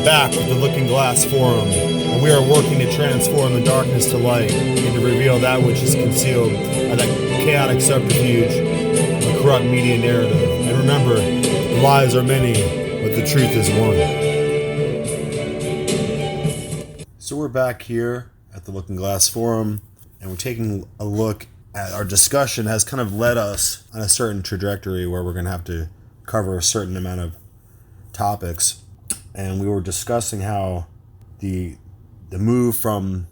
back with the Looking Glass Forum, and we are working to transform the darkness to light and to reveal that which is concealed by that chaotic subterfuge of the corrupt media narrative. And remember, the lies are many, but the truth is one. So we're back here at the Looking Glass Forum, and we're taking a look at our discussion has kind of led us on a certain trajectory where we're going to have to cover a certain amount of topics. And we were discussing how the move from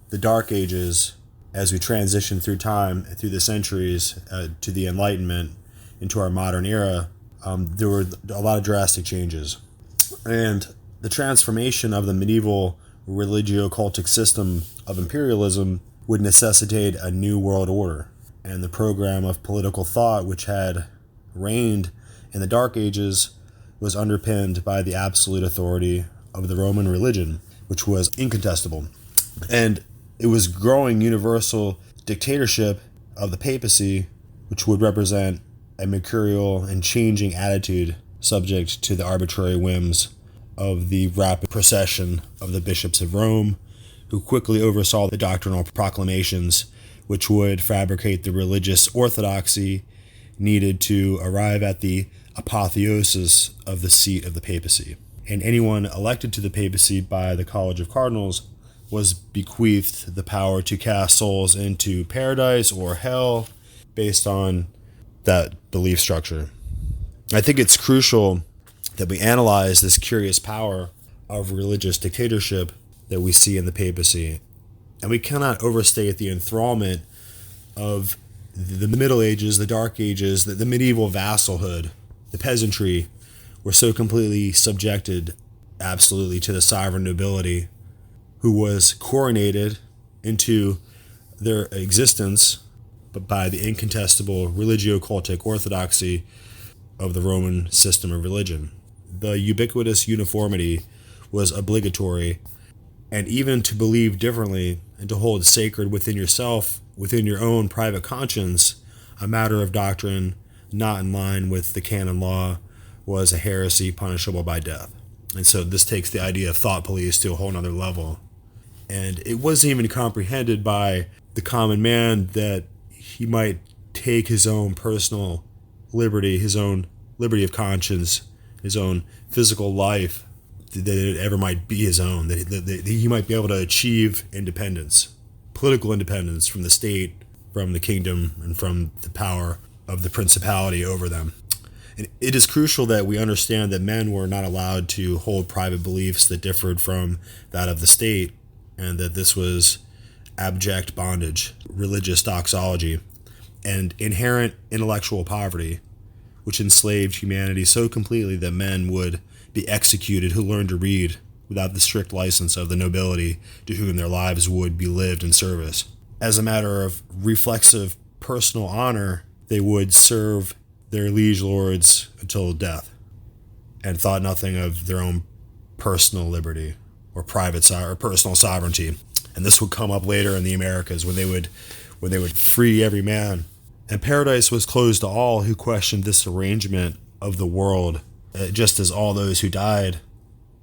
the Dark Ages as we transition through time, through the centuries, to the Enlightenment, into our modern era, there were a lot of drastic changes. And the transformation of the medieval religio-cultic system of imperialism would necessitate a new world order. And the program of political thought which had reigned in the Dark Ages was underpinned by the absolute authority of the Roman religion, which was incontestable. And it was growing universal dictatorship of the papacy, which would represent a mercurial and changing attitude subject to the arbitrary whims of the rapid procession of the bishops of Rome, who quickly oversaw the doctrinal proclamations which would fabricate the religious orthodoxy needed to arrive at the apotheosis of the seat of the papacy. And anyone elected to the papacy by the College of Cardinals was bequeathed the power to cast souls into paradise or hell based on that belief structure. I think it's crucial that we analyze this curious power of religious dictatorship that we see in the papacy. And we cannot overstate the enthrallment of the Middle Ages, the Dark Ages, the medieval vassalhood. The peasantry were so completely subjected absolutely to the sovereign nobility, who was coronated into their existence by the incontestable religio-cultic orthodoxy of the Roman system of religion. The ubiquitous uniformity was obligatory, and even to believe differently and to hold sacred within yourself, within your own private conscience, a matter of doctrine not in line with the canon law, was a heresy punishable by death. And so this takes the idea of thought police to a whole nother level. And it wasn't even comprehended by the common man that he might take his own personal liberty, his own liberty of conscience, his own physical life, that it ever might be his own, that he might be able to achieve independence, political independence from the state, from the kingdom, and from the power of the principality over them. And it is crucial that we understand that men were not allowed to hold private beliefs that differed from that of the state, and that this was abject bondage, religious doxology, and inherent intellectual poverty, which enslaved humanity so completely that men would be executed who learned to read without the strict license of the nobility to whom their lives would be lived in service. As a matter of reflexive personal honor, they would serve their liege lords until death and thought nothing of their own personal liberty or private or personal sovereignty. And this would come up later in the Americas when they would free every man. And paradise was closed to all who questioned this arrangement of the world, just as all those who died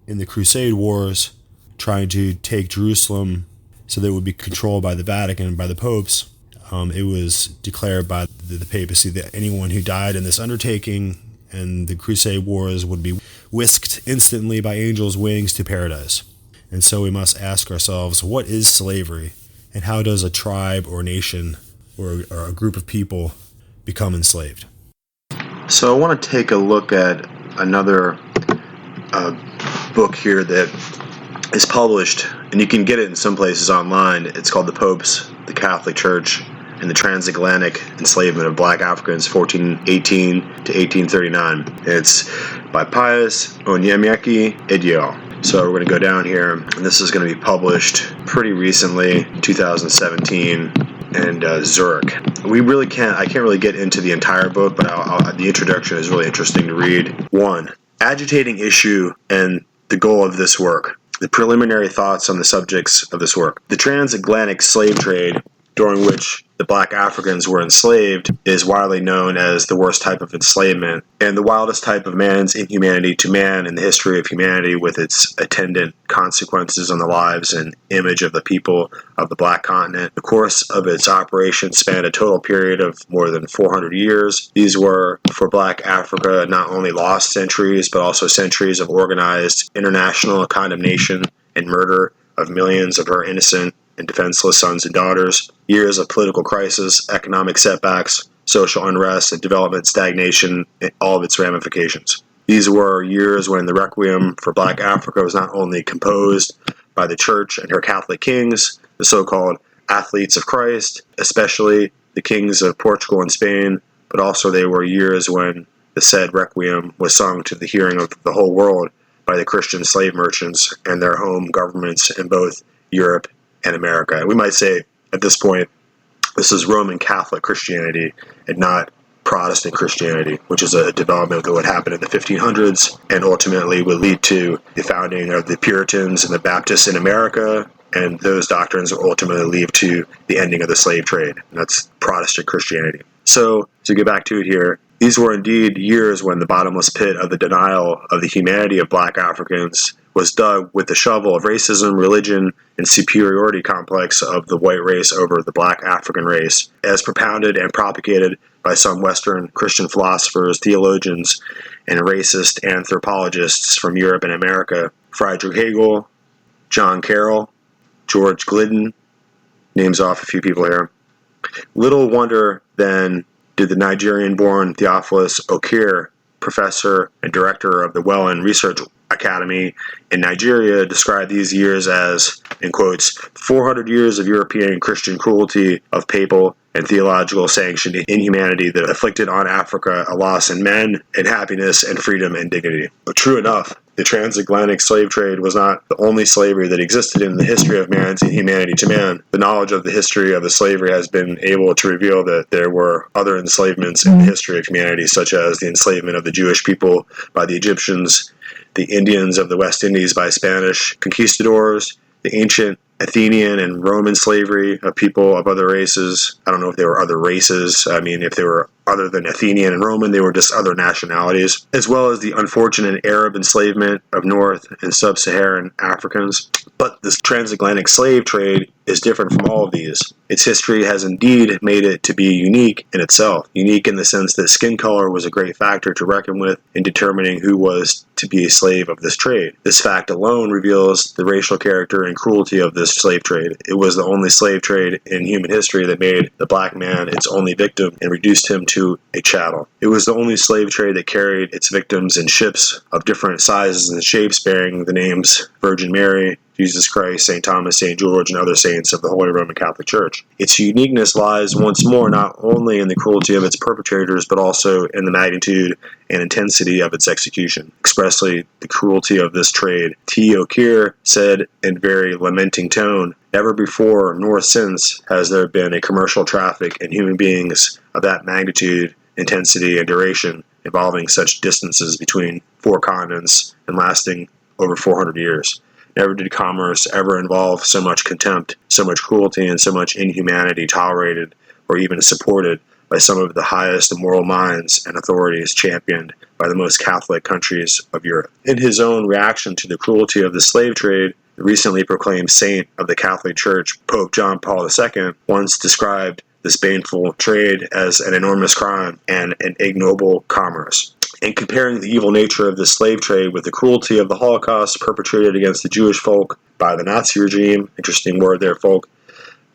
in the Crusade Wars trying to take Jerusalem so that it would be controlled by the Vatican, by the popes. It was declared by the papacy that anyone who died in this undertaking and the Crusade Wars would be whisked instantly by angels' wings to paradise. And so we must ask ourselves, what is slavery? And how does a tribe or nation or a group of people become enslaved? So I want to take a look at another book here that is published, and you can get it in some places online. It's called The Popes, the Catholic Church, and the Transatlantic Enslavement of Black Africans, 1418 to 1839. It's by Pius Onyemyeki Edio. So we're going to go down here, and this is going to be published pretty recently, 2017, in Zurich. I can't really get into the entire book, but the introduction is really interesting to read. 1. Agitating issue and the goal of this work. The preliminary thoughts on the subjects of this work. The transatlantic slave trade during which the black Africans were enslaved, is widely known as the worst type of enslavement and the wildest type of man's inhumanity to man in the history of humanity, with its attendant consequences on the lives and image of the people of the black continent. The course of its operation spanned a total period of more than 400 years. These were, for black Africa, not only lost centuries, but also centuries of organized international condemnation and murder of millions of her innocent and defenseless sons and daughters, years of political crisis, economic setbacks, social unrest, and development stagnation in all of its ramifications. These were years when the Requiem for Black Africa was not only composed by the Church and her Catholic kings, the so-called athletes of Christ, especially the kings of Portugal and Spain, but also they were years when the said Requiem was sung to the hearing of the whole world by the Christian slave merchants and their home governments in both Europe and America. And we might say at this point, this is Roman Catholic Christianity and not Protestant Christianity, which is a development that would happen in the 1500s and ultimately would lead to the founding of the Puritans and the Baptists in America, and those doctrines will ultimately lead to the ending of the slave trade. And that's Protestant Christianity. So, to get back to it here, these were indeed years when the bottomless pit of the denial of the humanity of black Africans was dug with the shovel of racism, religion, and superiority complex of the white race over the black African race, as propounded and propagated by some Western Christian philosophers, theologians, and racist anthropologists from Europe and America. Friedrich Hegel, John Carroll, George Glidden, names off a few people here. Little wonder, then, did the Nigerian-born Theophilus Okere, professor and director of the Welland Research Academy in Nigeria, describe these years as, in quotes, 400 years of European Christian cruelty, of papal and theological sanctioned inhumanity that afflicted on Africa a loss in men and happiness and freedom and dignity. But true enough, the transatlantic slave trade was not the only slavery that existed in the history of man's inhumanity to man. The knowledge of the history of the slavery has been able to reveal that there were other enslavements in the history of humanity, such as the enslavement of the Jewish people by the Egyptians, the Indians of the West Indies by Spanish conquistadors, the ancient Athenian and Roman slavery of people of other races. I don't know if they were other races. I mean, if they were other than Athenian and Roman, they were just other nationalities, as well as the unfortunate Arab enslavement of North and Sub-Saharan Africans. But this transatlantic slave trade is different from all of these. Its history has indeed made it to be unique in itself. Unique in the sense that skin color was a great factor to reckon with in determining who was to be a slave of this trade. This fact alone reveals the racial character and cruelty of this slave trade. It was the only slave trade in human history that made the black man its only victim and reduced him to a chattel. It was the only slave trade that carried its victims in ships of different sizes and shapes bearing the names Virgin Mary, Jesus Christ, St. Thomas, St. George, and other saints of the Holy Roman Catholic Church. Its uniqueness lies once more not only in the cruelty of its perpetrators, but also in the magnitude and intensity of its execution. Expressly, the cruelty of this trade. T. Okere said in very lamenting tone, "Never before nor since has there been a commercial traffic in human beings of that magnitude, intensity, and duration, involving such distances between 4 continents and lasting over 400 years. Never did commerce ever involve so much contempt, so much cruelty, and so much inhumanity tolerated or even supported by some of the highest moral minds and authorities championed by the most Catholic countries of Europe." In his own reaction to the cruelty of the slave trade, the recently proclaimed saint of the Catholic Church, Pope John Paul II, once described this baneful trade as an enormous crime and an ignoble commerce. In comparing the evil nature of the slave trade with the cruelty of the Holocaust perpetrated against the Jewish folk by the Nazi regime, interesting word there, folk,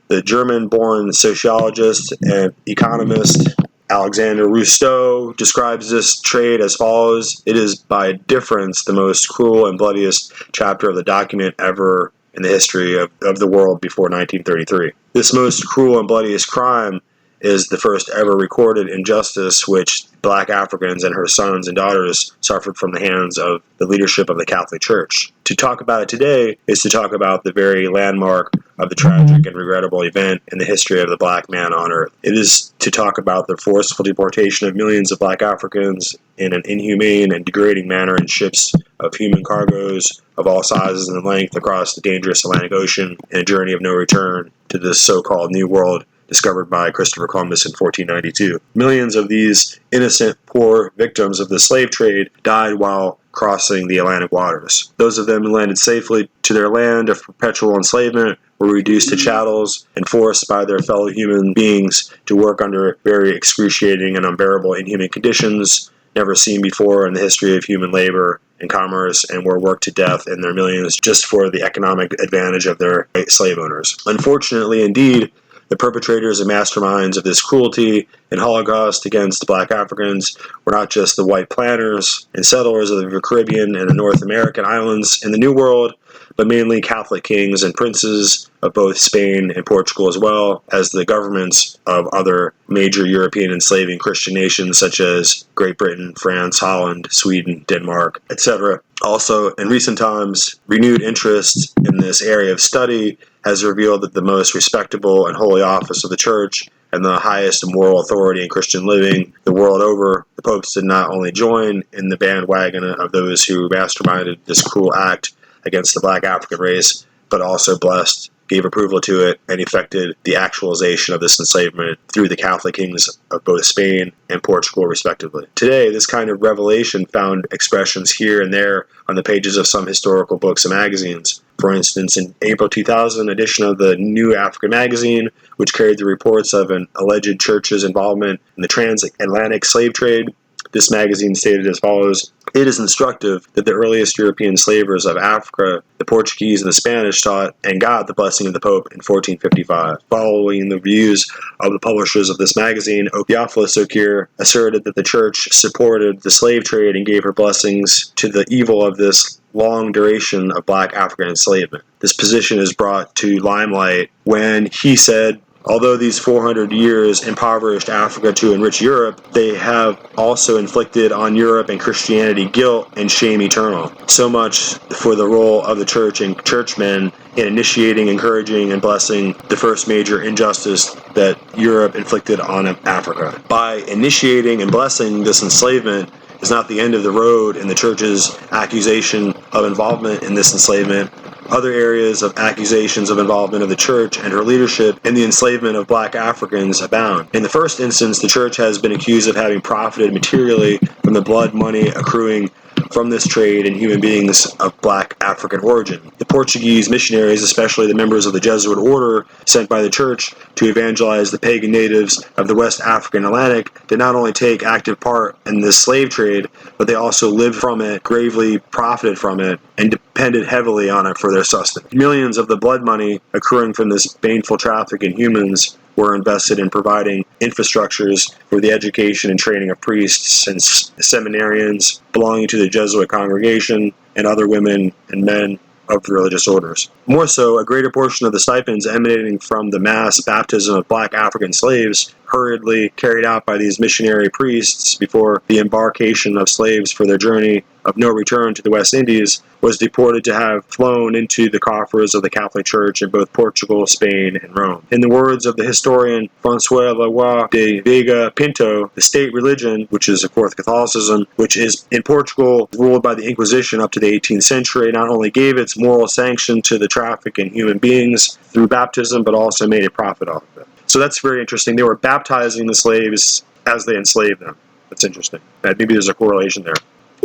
the German-born sociologist and economist Alexander Rousseau describes this trade as follows: "It is by difference the most cruel and bloodiest chapter of the document ever in the history of the world before 1933. This most cruel and bloodiest crime is the first ever recorded injustice which black Africans and her sons and daughters suffered from the hands of the leadership of the Catholic Church. To talk about it today is to talk about the very landmark of the tragic and regrettable event in the history of the black man on earth. It is to talk about the forceful deportation of millions of black Africans in an inhumane and degrading manner in ships of human cargoes of all sizes and length across the dangerous Atlantic Ocean in a journey of no return to this so-called New World discovered by Christopher Columbus in 1492. Millions of these innocent, poor victims of the slave trade died while crossing the Atlantic waters. Those of them who landed safely to their land of perpetual enslavement were reduced to chattels and forced by their fellow human beings to work under very excruciating and unbearable inhuman conditions never seen before in the history of human labor and commerce, and were worked to death in their millions just for the economic advantage of their slave owners. Unfortunately, indeed, the perpetrators and masterminds of this cruelty and Holocaust against black Africans were not just the white planters and settlers of the Caribbean and the North American islands in the New World, but mainly Catholic kings and princes of both Spain and Portugal, as well as the governments of other major European enslaving Christian nations such as Great Britain, France, Holland, Sweden, Denmark, etc. Also, in recent times, renewed interest in this area of study has revealed that the most respectable and holy office of the Church and the highest moral authority in Christian living the world over, the popes did not only join in the bandwagon of those who masterminded this cruel act against the black African race, but also blessed, gave approval to it, and effected the actualization of this enslavement through the Catholic kings of both Spain and Portugal, respectively. Today, this kind of revelation found expressions here and there on the pages of some historical books and magazines. For instance, in April 2000 edition of the New African magazine, which carried the reports of an alleged church's involvement in the transatlantic slave trade, this magazine stated as follows: "It is instructive that the earliest European slavers of Africa, the Portuguese and the Spanish, sought and got the blessing of the Pope in 1455. Following the views of the publishers of this magazine, Theophilus O'Keefe asserted that the Church supported the slave trade and gave her blessings to the evil of this long duration of black African enslavement. This position is brought to limelight when he said, although these 400 years impoverished Africa to enrich Europe, they have also inflicted on Europe and Christianity guilt and shame eternal. So much for the role of the Church and churchmen in initiating, encouraging, and blessing the first major injustice that Europe inflicted on Africa. By initiating and blessing this enslavement is not the end of the road in the Church's accusation of involvement in this enslavement. Other areas of accusations of involvement of the Church and her leadership in the enslavement of black Africans abound. In the first instance, the Church has been accused of having profited materially from the blood money accruing from this trade in human beings of black African origin. The Portuguese missionaries, especially the members of the Jesuit order sent by the Church to evangelize the pagan natives of the West African Atlantic, did not only take active part in this slave trade, but they also lived from it, gravely profited from it, and depended heavily on it for their sustenance. Millions of the blood money accruing from this baneful traffic in humans were invested in providing infrastructures for the education and training of priests and seminarians belonging to the Jesuit congregation and other women and men of the religious orders. More so, a greater portion of the stipends emanating from the mass baptism of black African slaves hurriedly carried out by these missionary priests before the embarkation of slaves for their journey of no return to the West Indies was deported to have flown into the coffers of the Catholic Church in both Portugal, Spain, and Rome. In the words of the historian François Leroy de Vega Pinto, the state religion, which is of course Catholicism, which is in Portugal ruled by the Inquisition up to the 18th century, not only gave its moral sanction to the traffic in human beings through baptism, but also made a profit off of it. So that's very interesting. They were baptizing the slaves as they enslaved them. That's interesting. Maybe there's a correlation there.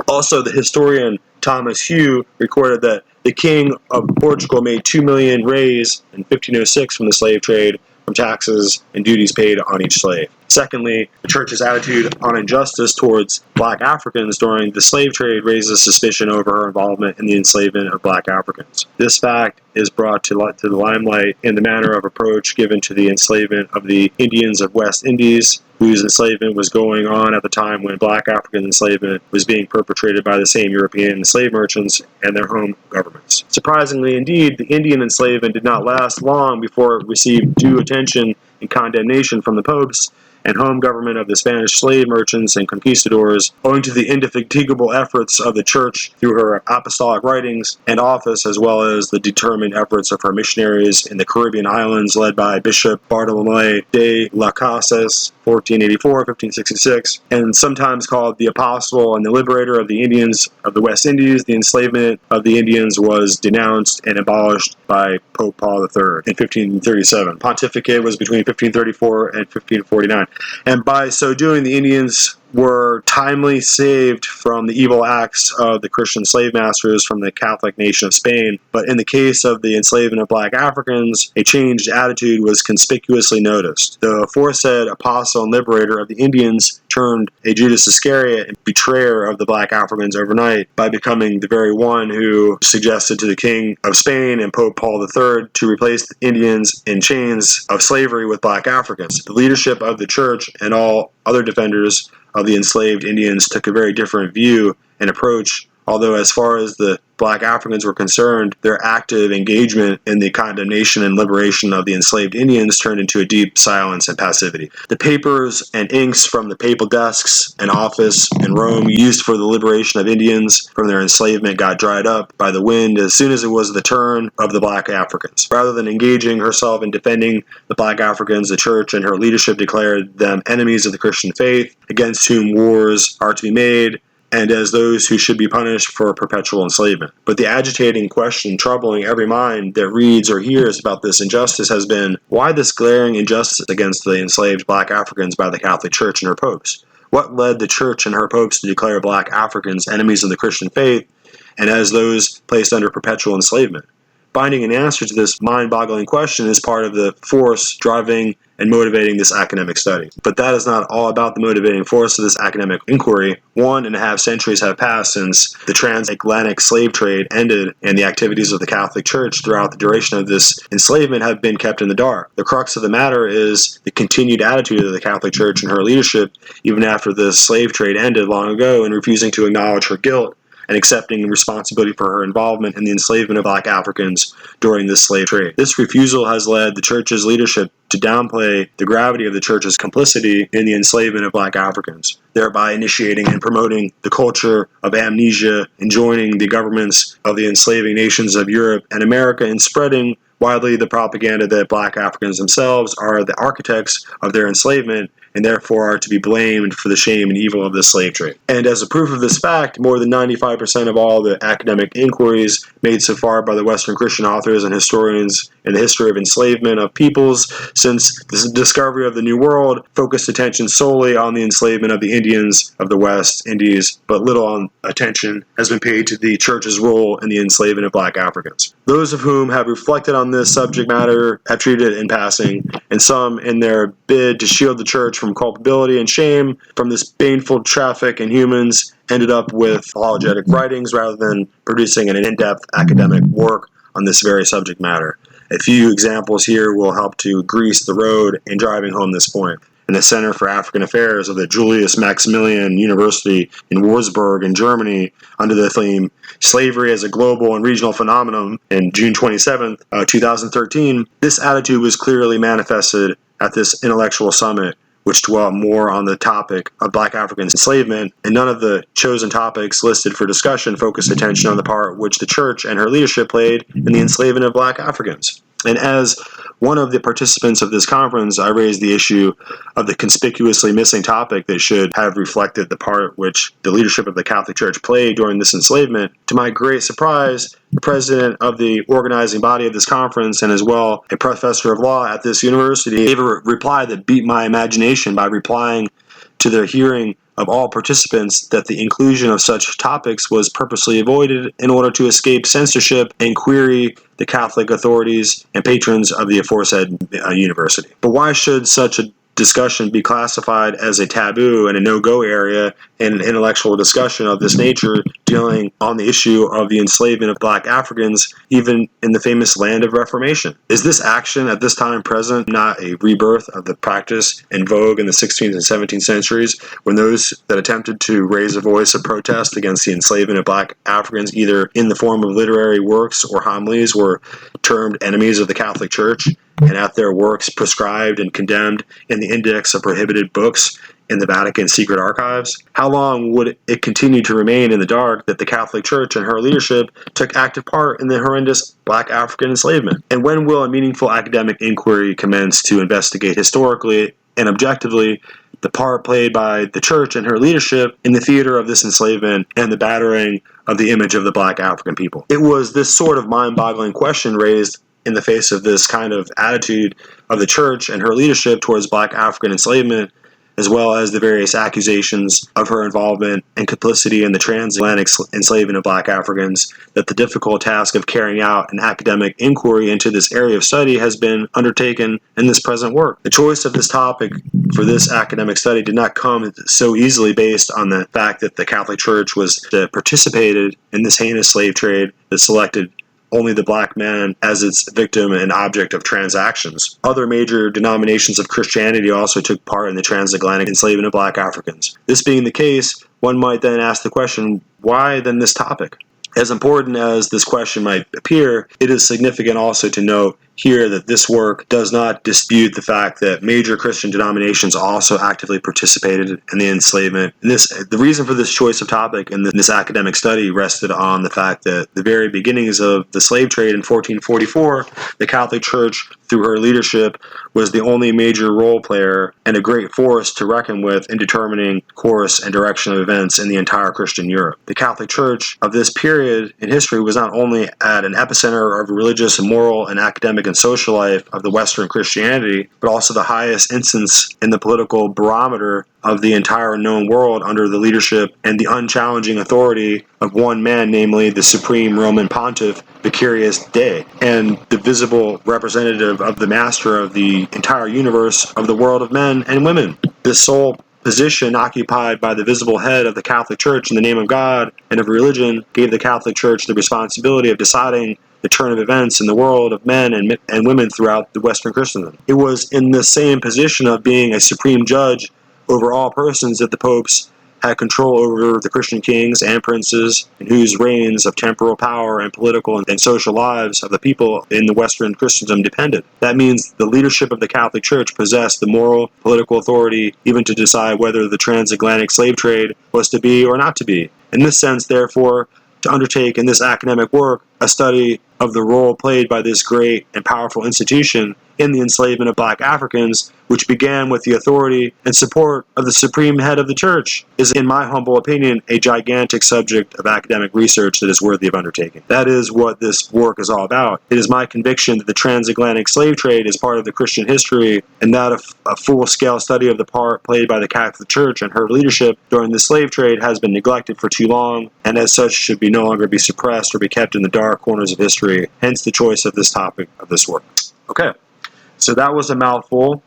Also, the historian Thomas Hugh recorded that the king of Portugal made 2 million reis in 1506 from the slave trade, from taxes and duties paid on each slave. Secondly, the Church's attitude on injustice towards black Africans during the slave trade raises suspicion over her involvement in the enslavement of black Africans. This fact is brought to the limelight in the manner of approach given to the enslavement of the Indians of West Indies, whose enslavement was going on at the time when black African enslavement was being perpetrated by the same European slave merchants and their home governments. Surprisingly, indeed, the Indian enslavement did not last long before it received due attention and condemnation from the popes and home government of the Spanish slave merchants and conquistadors, owing to the indefatigable efforts of the Church through her apostolic writings and office, as well as the determined efforts of her missionaries in the Caribbean islands led by Bishop Bartolomé de las Casas, 1484, 1566, and sometimes called the Apostle and the Liberator of the Indians of the West Indies. The enslavement of the Indians was denounced and abolished by Pope Paul III in 1537. Pontificate was between 1534 and 1549, and by so doing, the Indians were timely saved from the evil acts of the Christian slave masters from the Catholic nation of Spain. But in the case of the enslavement of black Africans, a changed attitude was conspicuously noticed. The aforesaid apostle and liberator of the Indians turned a Judas Iscariot and betrayer of the black Africans overnight by becoming the very one who suggested to the King of Spain and Pope Paul III to replace the Indians in chains of slavery with black Africans. The leadership of the church and all other defenders of the enslaved Indians took a very different view and approach, although as far as the black Africans were concerned, their active engagement in the condemnation and liberation of the enslaved Indians turned into a deep silence and passivity. The papers and inks from the papal desks and office in Rome used for the liberation of Indians from their enslavement got dried up by the wind as soon as it was the turn of the black Africans. Rather than engaging herself in defending the black Africans, the church and her leadership declared them enemies of the Christian faith, against whom wars are to be made, and as those who should be punished for perpetual enslavement. But the agitating question troubling every mind that reads or hears about this injustice has been, why this glaring injustice against the enslaved black Africans by the Catholic Church and her popes? What led the Church and her popes to declare black Africans enemies of the Christian faith and as those placed under perpetual enslavement? Finding an answer to this mind-boggling question is part of the force driving and motivating this academic study. But that is not all about the motivating force of this academic inquiry. 1.5 centuries have passed since the transatlantic slave trade ended, and the activities of the Catholic Church throughout the duration of this enslavement have been kept in the dark. The crux of the matter is the continued attitude of the Catholic Church and her leadership, even after the slave trade ended long ago, in refusing to acknowledge her guilt and accepting responsibility for her involvement in the enslavement of black Africans during this slave trade. This refusal has led the church's leadership to downplay the gravity of the church's complicity in the enslavement of black Africans, thereby initiating and promoting the culture of amnesia and joining the governments of the enslaving nations of Europe and America in spreading widely the propaganda that black Africans themselves are the architects of their enslavement and therefore are to be blamed for the shame and evil of the slave trade. And as a proof of this fact, more than 95% of all the academic inquiries made so far by the Western Christian authors and historians in the history of enslavement of peoples since the discovery of the New World focused attention solely on the enslavement of the Indians of the West Indies, but little attention has been paid to the church's role in the enslavement of black Africans. Those of whom have reflected on this subject matter have treated it in passing, and some, in their bid to shield the church from culpability and shame from this baneful traffic in humans, ended up with apologetic writings rather than producing an in-depth academic work on this very subject matter. A few examples here will help to grease the road in driving home this point. In the Center for African Affairs of the Julius Maximilian University in Würzburg in Germany, under the theme Slavery as a Global and Regional Phenomenon, in June 27, 2013, this attitude was clearly manifested at this intellectual summit, which dwelt more on the topic of black African enslavement, and none of the chosen topics listed for discussion focused attention on the part which the church and her leadership played in the enslavement of black Africans. And as one of the participants of this conference, I raised the issue of the conspicuously missing topic that should have reflected the part which the leadership of the Catholic Church played during this enslavement. To my great surprise, the president of the organizing body of this conference, and as well a professor of law at this university, gave a reply that beat my imagination by replying to their hearing of all participants that the inclusion of such topics was purposely avoided in order to escape censorship and query the Catholic authorities and patrons of the aforesaid university. But why should such a discussion be classified as a taboo and a no-go area in an intellectual discussion of this nature dealing on the issue of the enslavement of black Africans, even in the famous land of Reformation? Is this action at this time present not a rebirth of the practice in vogue in the 16th and 17th centuries when those that attempted to raise a voice of protest against the enslavement of black Africans, either in the form of literary works or homilies, were termed enemies of the Catholic Church, and at their works prescribed and condemned in the index of prohibited books in the Vatican secret archives? How long would it continue to remain in the dark that the Catholic Church and her leadership took active part in the horrendous black African enslavement? And when will a meaningful academic inquiry commence to investigate historically and objectively the part played by the church and her leadership in the theater of this enslavement and the battering of the image of the black African people. It was this sort of mind-boggling question raised in the face of this kind of attitude of the church and her leadership towards black African enslavement, as well as the various accusations of her involvement and complicity in the transatlantic enslavement of black Africans, that the difficult task of carrying out an academic inquiry into this area of study has been undertaken in this present work. The choice of this topic for this academic study did not come so easily based on the fact that the Catholic Church participated in this heinous slave trade that selected only the black man as its victim and object of transactions. Other major denominations of Christianity also took part in the transatlantic enslavement of black Africans. This being the case, one might then ask the question, why then this topic? As important as this question might appear, it is significant also to note here that this work does not dispute the fact that major Christian denominations also actively participated in the enslavement. And the reason for this choice of topic in this academic study rested on the fact that the very beginnings of the slave trade in 1444, the Catholic Church, through her leadership, was the only major role player and a great force to reckon with in determining course and direction of events in the entire Christian Europe. The Catholic Church of this period in history was not only at an epicenter of religious and moral and academic and social life of the Western Christianity, but also the highest instance in the political barometer of the entire known world under the leadership and the unchallenging authority of one man, namely the Supreme Roman Pontiff, Vicarius Dei, and the visible representative of the master of the entire universe of the world of men and women. This sole position occupied by the visible head of the Catholic Church in the name of God and of religion gave the Catholic Church the responsibility of deciding the turn of events in the world of men and women throughout the Western Christendom. It was in the same position of being a supreme judge over all persons that the popes had control over the Christian kings and princes, in whose reigns of temporal power and political and social lives of the people in the Western Christendom depended. That means the leadership of the Catholic Church possessed the moral, political authority even to decide whether the transatlantic slave trade was to be or not to be. In this sense, therefore, to undertake in this academic work a study of the role played by this great and powerful institution in the enslavement of black Africans, which began with the authority and support of the supreme head of the church, is, in my humble opinion, a gigantic subject of academic research that is worthy of undertaking. That is what this work is all about. It is my conviction that the transatlantic slave trade is part of the Christian history, and that a full-scale study of the part played by the Catholic Church and her leadership during the slave trade has been neglected for too long, and as such should no longer be suppressed or be kept in the dark corners of history, hence the choice of this topic of this work. Okay, so that was a mouthful,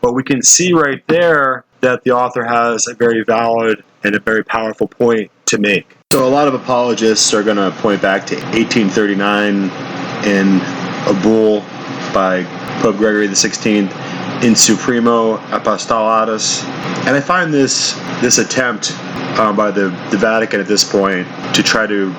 but we can see right there that the author has a very valid and a very powerful point to make. So a lot of apologists are going to point back to 1839 in a bull by Pope Gregory XVI, In Supremo Apostolatus, and I find this attempt by the Vatican at this point to try to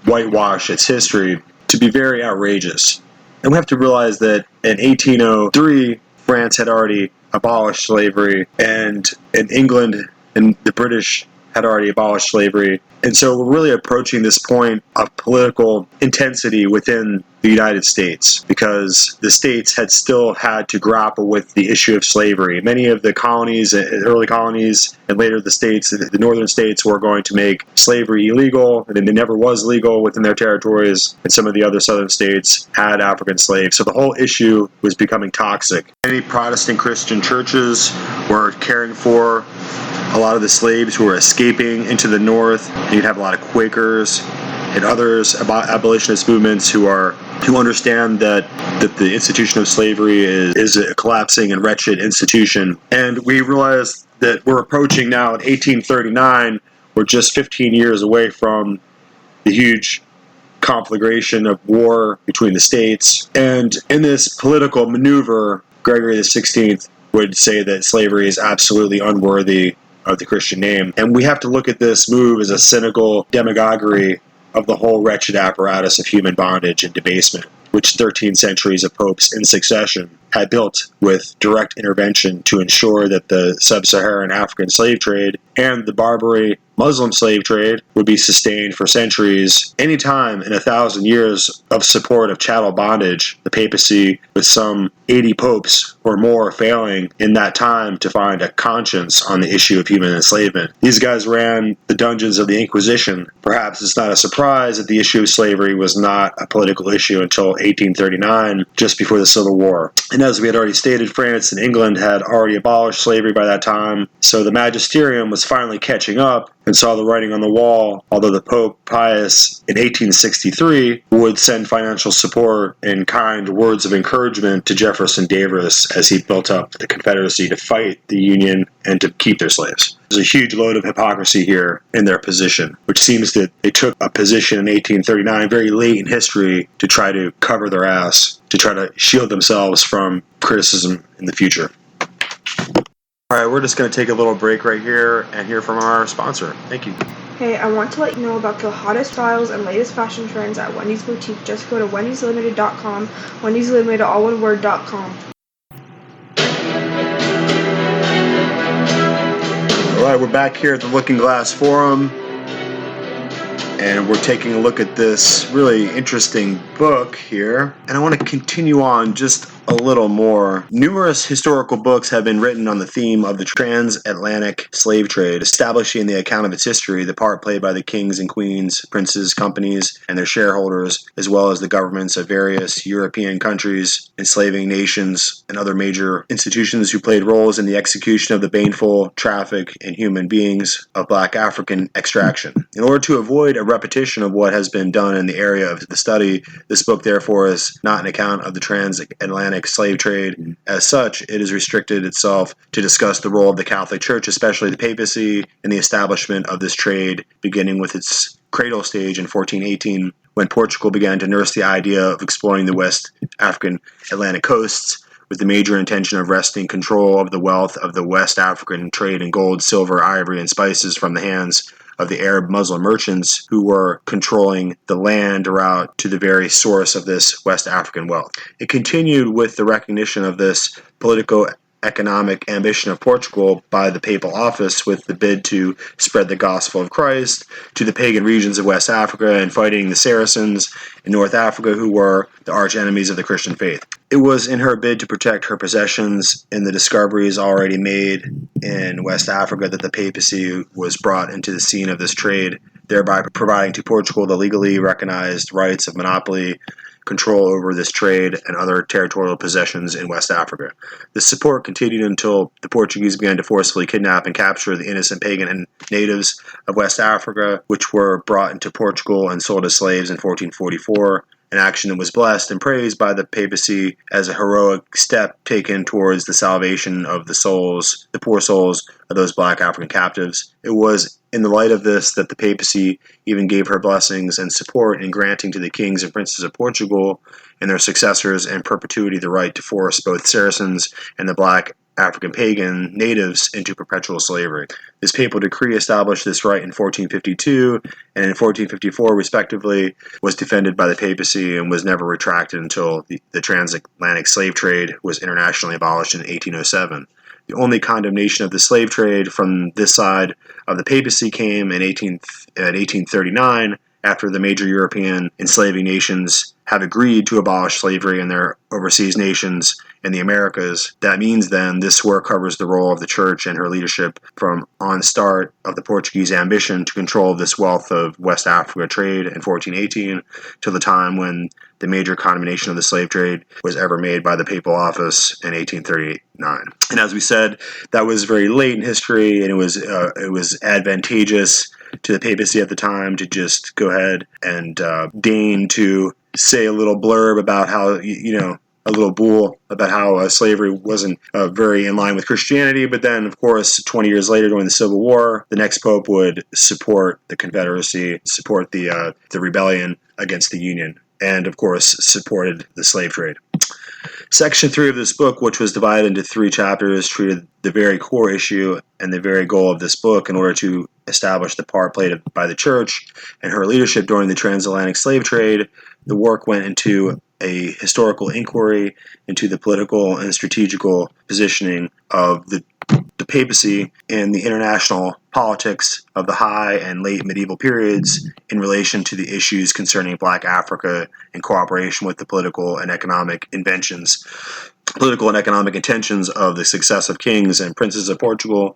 whitewash its history to be very outrageous. And we have to realize that in 1803, France had already abolished slavery, and in England and the British had already abolished slavery. And so we're really approaching this point of political intensity within the United States, because the states had still had to grapple with the issue of slavery. Many of the colonies, early colonies, and later the states, the northern states, were going to make slavery illegal, and it never was legal within their territories, and some of the other southern states had African slaves. So the whole issue was becoming toxic. Many Protestant Christian churches were caring for a lot of the slaves who were escaping into the north. You'd have a lot of Quakers and others, abolitionist movements who understand that the institution of slavery is a collapsing and wretched institution. And we realize that we're approaching now in 1839, we're just 15 years away from the huge conflagration of war between the states. And in this political maneuver, Gregory XVI would say that slavery is absolutely unworthy of the Christian name. And we have to look at this move as a cynical demagoguery of the whole wretched apparatus of human bondage and debasement, which 13 centuries of popes in succession had built with direct intervention to ensure that the sub-Saharan African slave trade and the Barbary Muslim slave trade would be sustained for centuries. Any time in 1,000 years of support of chattel bondage, the papacy, with some 80 popes or more failing in that time to find a conscience on the issue of human enslavement. These guys ran the dungeons of the Inquisition. Perhaps it's not a surprise that the issue of slavery was not a political issue until 1839, just before the Civil War. And as we had already stated, France and England had already abolished slavery by that time, so the magisterium was finally catching up and saw the writing on the wall, although the Pope Pius in 1863 would send financial support and kind words of encouragement to Jefferson Davis as he built up the Confederacy to fight the Union and to keep their slaves. There's a huge load of hypocrisy here in their position, which seems that they took a position in 1839, very late in history, to try to cover their ass, to try to shield themselves from criticism in the future. All right, we're just going to take a little break right here and hear from our sponsor. Thank you. Hey, I want to let you know about the hottest styles and latest fashion trends at Wendy's Boutique. Just go to wendyslimited.com, wendyslimited, all one word.com. All right, we're back here at the Looking Glass Forum, and we're taking a look at this really interesting book here. And I want to continue on just a little more. Numerous historical books have been written on the theme of the transatlantic slave trade, establishing the account of its history, the part played by the kings and queens, princes, companies, and their shareholders, as well as the governments of various European countries, enslaving nations, and other major institutions who played roles in the execution of the baneful traffic in human beings of black African extraction. In order to avoid a repetition of what has been done in the area of the study, this book therefore is not an account of the transatlantic slave trade. As such, it has restricted itself to discuss the role of the Catholic Church, especially the papacy, in the establishment of this trade, beginning with its cradle stage in 1418, when Portugal began to nurse the idea of exploring the West African Atlantic coasts, with the major intention of wresting control of the wealth of the West African trade in gold, silver, ivory, and spices from the hands of the Arab Muslim merchants who were controlling the land route to the very source of this West African wealth. It continued with the recognition of this politico-economic ambition of Portugal by the papal office, with the bid to spread the gospel of Christ to the pagan regions of West Africa and fighting the Saracens in North Africa, who were the arch enemies of the Christian faith. It was in her bid to protect her possessions and the discoveries already made in West Africa that the papacy was brought into the scene of this trade, thereby providing to Portugal the legally recognized rights of monopoly, control over this trade, and other territorial possessions in West Africa. This support continued until the Portuguese began to forcibly kidnap and capture the innocent pagan and natives of West Africa, which were brought into Portugal and sold as slaves in 1444. An action that was blessed and praised by the papacy as a heroic step taken towards the salvation of the poor souls of those black African captives. It was in the light of this that the papacy even gave her blessings and support in granting to the kings and princes of Portugal and their successors in perpetuity the right to force both Saracens and the black African pagan natives into perpetual slavery. This papal decree established this right in 1452 and in 1454, respectively, was defended by the papacy and was never retracted until the transatlantic slave trade was internationally abolished in 1807. The only condemnation of the slave trade from this side of the papacy came in 1839, after the major European enslaving nations have agreed to abolish slavery in their overseas nations in the Americas. That means then this work covers the role of the church and her leadership from on start of the Portuguese ambition to control this wealth of West Africa trade in 1418 till the time when the major condemnation of the slave trade was ever made by the papal office in 1839. And as we said, that was very late in history, and it was advantageous to the papacy at the time to just go ahead and deign to say a little blurb about how, a little bull about how slavery wasn't very in line with Christianity. But then, of course, 20 years later, during the Civil War, the next pope would support the Confederacy, support the rebellion against the Union, and, of course, supported the slave trade. Section 3 of this book, which was divided into 3 chapters, treated the very core issue and the very goal of this book in order to establish the part played by the church and her leadership during the transatlantic slave trade. The work went into a historical inquiry into the political and strategical positioning of the papacy in the international politics of the high and late medieval periods in relation to the issues concerning Black Africa in cooperation with the political and economic intentions of the successive kings and princes of Portugal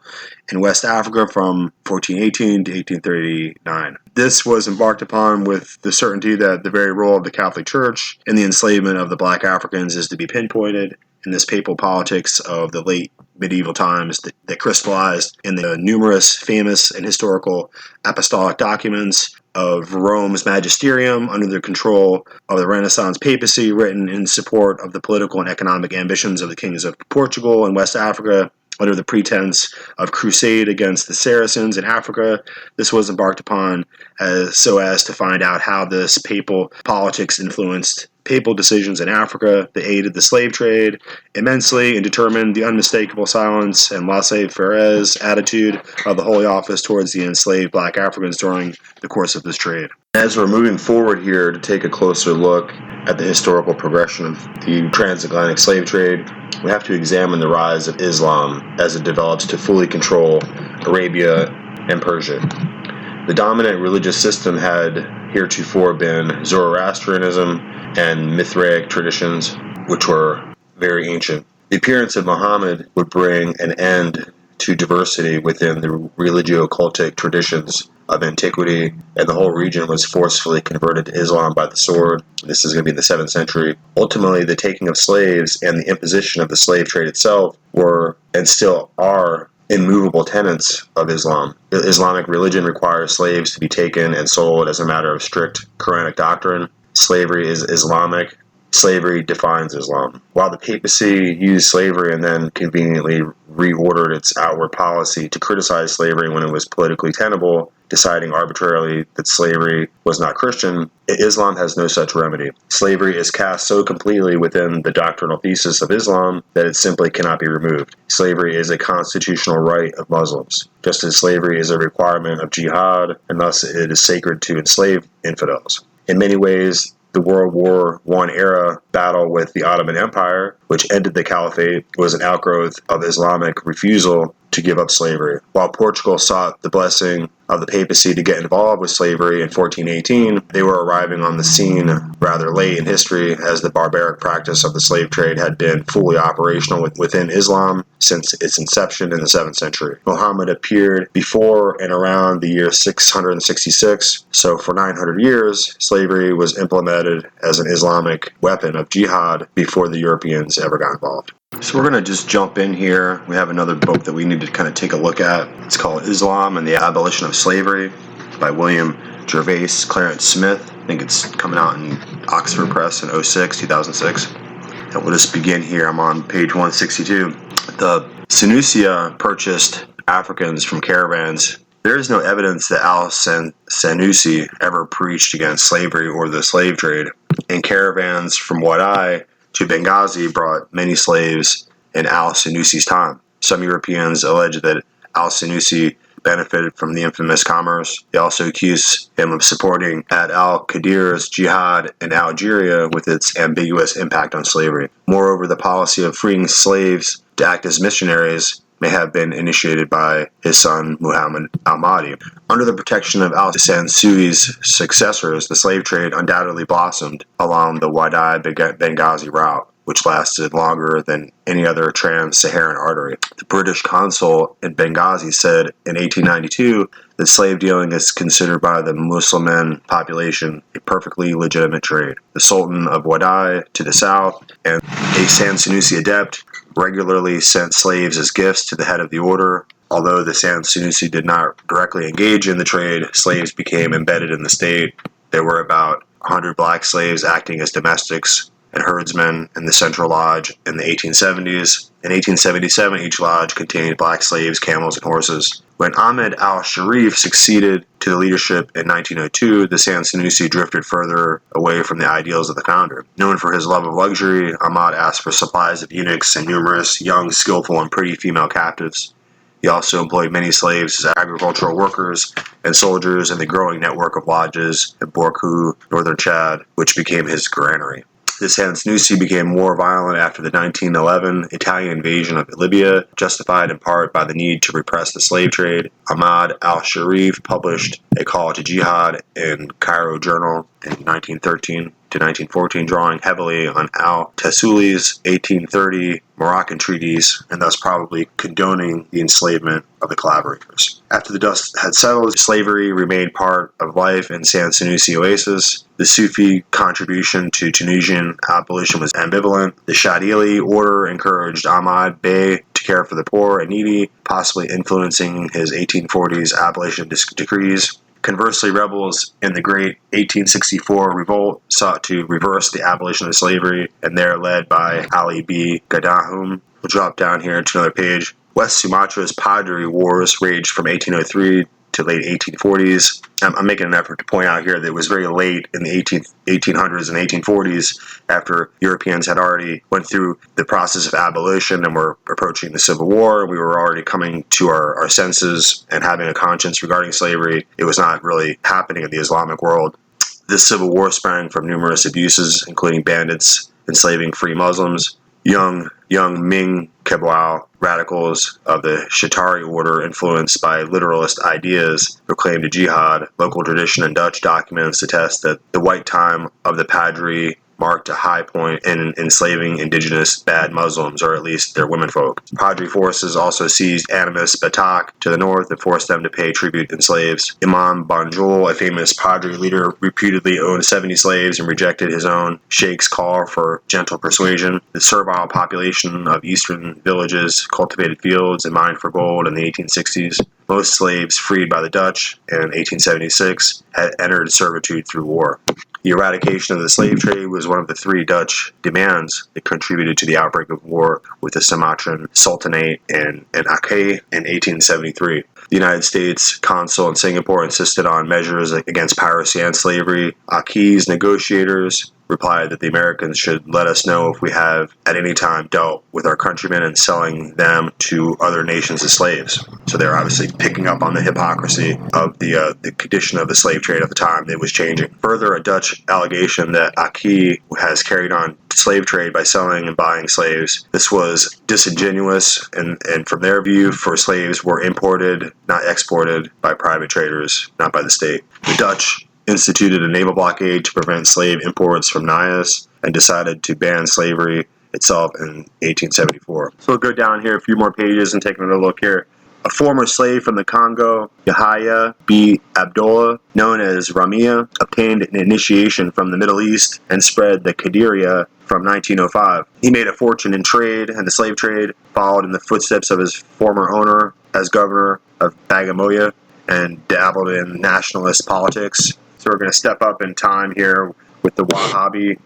and West Africa from 1418 to 1839. This was embarked upon with the certainty that the very role of the Catholic Church in the enslavement of the Black Africans is to be pinpointed in this papal politics of the late medieval times that crystallized in the numerous famous and historical apostolic documents of Rome's magisterium under the control of the Renaissance papacy, written in support of the political and economic ambitions of the kings of Portugal and West Africa under the pretense of crusade against the Saracens in Africa. This was embarked upon so as to find out how this papal politics influenced papal decisions in Africa that aided the slave trade immensely and determined the unmistakable silence and laissez-faire attitude of the Holy Office towards the enslaved Black Africans during the course of this trade. As we're moving forward here to take a closer look at the historical progression of the transatlantic slave trade, we have to examine the rise of Islam as it develops to fully control Arabia and Persia. The dominant religious system had heretofore been Zoroastrianism and Mithraic traditions, which were very ancient. The appearance of Muhammad would bring an end to diversity within the religio-cultic traditions of antiquity, and the whole region was forcefully converted to Islam by the sword. This is going to be in the 7th century. Ultimately, the taking of slaves and the imposition of the slave trade itself were, and still are, immovable tenets of Islam. The Islamic religion requires slaves to be taken and sold as a matter of strict Quranic doctrine. Slavery is Islamic. Slavery defines Islam. While the papacy used slavery and then conveniently reordered its outward policy to criticize slavery when it was politically tenable, deciding arbitrarily that slavery was not Christian, Islam has no such remedy. Slavery is cast so completely within the doctrinal thesis of Islam that it simply cannot be removed. Slavery is a constitutional right of Muslims, just as slavery is a requirement of jihad, and thus it is sacred to enslave infidels. In many ways, the World War I era battle with the Ottoman Empire, which ended the caliphate, was an outgrowth of Islamic refusal to give up slavery. While Portugal sought the blessing of the papacy to get involved with slavery in 1418, they were arriving on the scene rather late in history, as the barbaric practice of the slave trade had been fully operational within Islam since its inception in the 7th century. Muhammad appeared before and around the year 666, so for 900 years, slavery was implemented as an Islamic weapon of jihad before the Europeans ever got involved. So we're going to just jump in here. We have another book that we need to kind of take a look at. It's called Islam and the Abolition of Slavery by William Gervais Clarence Smith. I think it's coming out in Oxford Press in 2006. And we'll just begin here. I'm on page 162. The Sanusia purchased Africans from caravans. There is no evidence that al-Sanusi ever preached against slavery or the slave trade. And caravans from Wadai to Benghazi brought many slaves in al-Sanusi's time. Some Europeans allege that al-Sanusi benefited from the infamous commerce. They also accuse him of supporting Ad al-Qadir's jihad in Algeria with its ambiguous impact on slavery. Moreover, the policy of freeing slaves to act as missionaries may have been initiated by his son Muhammad al-Mahdi. Under the protection of al-Sanusi's successors, the slave trade undoubtedly blossomed along the Wadai-Benghazi route, which lasted longer than any other trans-Saharan artery. The British consul in Benghazi said in 1892 that slave dealing is considered by the Muslim population a perfectly legitimate trade. The Sultan of Wadai to the south and a Sanusi adept regularly sent slaves as gifts to the head of the order. Although the Sanusi did not directly engage in the trade, slaves became embedded in the state. There were about 100 black slaves acting as domestics and herdsmen in the Central Lodge in the 1870s. In 1877, each lodge contained black slaves, camels, and horses. When Ahmed al-Sharif succeeded to the leadership in 1902, the Sanusi drifted further away from the ideals of the founder. Known for his love of luxury, Ahmad asked for supplies of eunuchs and numerous young, skillful, and pretty female captives. He also employed many slaves as agricultural workers and soldiers in the growing network of lodges in Borku, northern Chad, which became his granary. The Sanusi became more violent after the 1911 Italian invasion of Libya, justified in part by the need to repress the slave trade. Ahmad al-Sharif published a call to jihad in Cairo Journal in 1913 to 1914, drawing heavily on al-Tasuli's 1830 Moroccan treaties, and thus probably condoning the enslavement of the collaborators. After the dust had settled, slavery remained part of life in Sanusi oasis. The Sufi contribution to Tunisian abolition was ambivalent. The Shadili order encouraged Ahmad Bey to care for the poor and needy, possibly influencing his 1840s abolition decrees. Conversely, rebels in the great 1864 revolt sought to reverse the abolition of slavery, and they're led by Ali B. Gadahum. We'll drop down here to another page. West Sumatra's Padri Wars raged from 1803 to late 1840s. I'm making an effort to point out here that it was very late in the 1800s and 1840s, after Europeans had already went through the process of abolition and were approaching the Civil War. We were already coming to our senses and having a conscience regarding slavery. It was not really happening in the Islamic world. This Civil War sprang from numerous abuses, including bandits enslaving free Muslims. Young Ming Kebwal radicals of the Shatari order, influenced by literalist ideas, proclaimed a jihad. Local tradition and Dutch documents attest that the white time of the Padri marked a high point in enslaving indigenous bad Muslims, or at least their womenfolk. Padri forces also seized Animus Batak to the north and forced them to pay tribute in slaves. Imam Banjul, a famous Padri leader, reputedly owned 70 slaves and rejected his own sheikh's call for gentle persuasion. The servile population of eastern villages cultivated fields and mined for gold in the 1860s. Most slaves freed by the Dutch in 1876 had entered servitude through war. The eradication of the slave trade was one of the 3 Dutch demands that contributed to the outbreak of war with the Sumatran Sultanate in Aceh in 1873. The United States consul in Singapore insisted on measures against piracy and slavery. Aceh's negotiators replied that the Americans should let us know if we have at any time dealt with our countrymen and selling them to other nations as slaves. So they're obviously picking up on the hypocrisy of the condition of the slave trade at the time. It was changing. Further, a Dutch allegation that Aceh has carried on slave trade by selling and buying slaves. This was disingenuous, and from their view, for slaves were imported, not exported, by private traders, not by the state. The Dutch instituted a naval blockade to prevent slave imports from Nias and decided to ban slavery itself in 1874. So we'll go down here a few more pages and take another look here. A former slave from the Congo, Yahya B. Abdullah, known as Ramia, obtained an initiation from the Middle East and spread the Qadiriya from 1905. He made a fortune in trade and the slave trade, followed in the footsteps of his former owner as governor of Bagamoyo, and dabbled in nationalist politics. So we're going to step up in time here with the Wahhabi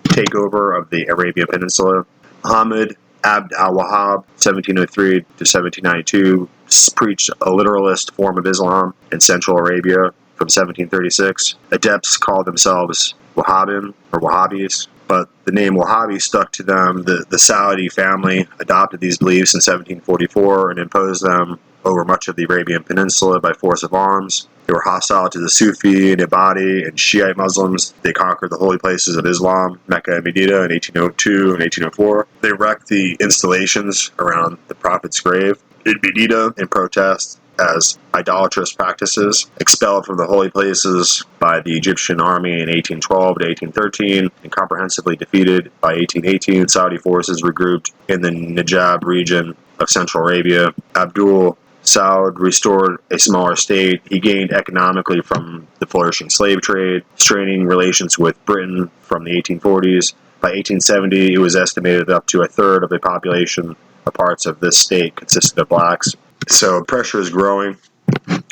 takeover of the Arabian Peninsula. Muhammad Abd al-Wahhab, 1703 to 1792, preached a literalist form of Islam in Central Arabia from 1736. Adepts called themselves Wahhabin or Wahhabis, but the name Wahhabi stuck to them. The Saudi family adopted these beliefs in 1744 and imposed them over much of the Arabian Peninsula by force of arms. They were hostile to the Sufi and Ibadi and Shiite Muslims. They conquered the holy places of Islam, Mecca and Medina, in 1802 and 1804. They wrecked the installations around the Prophet's grave in Medina in protest as idolatrous practices, expelled from the holy places by the Egyptian army in 1812 to 1813, and comprehensively defeated by 1818. Saudi forces regrouped in the Najab region of Central Arabia. Abdul Saud restored a smaller state. He gained economically from the flourishing slave trade, straining relations with Britain from the 1840s. By 1870, it was estimated that up to a third of the population of parts of this state consisted of blacks. So pressure is growing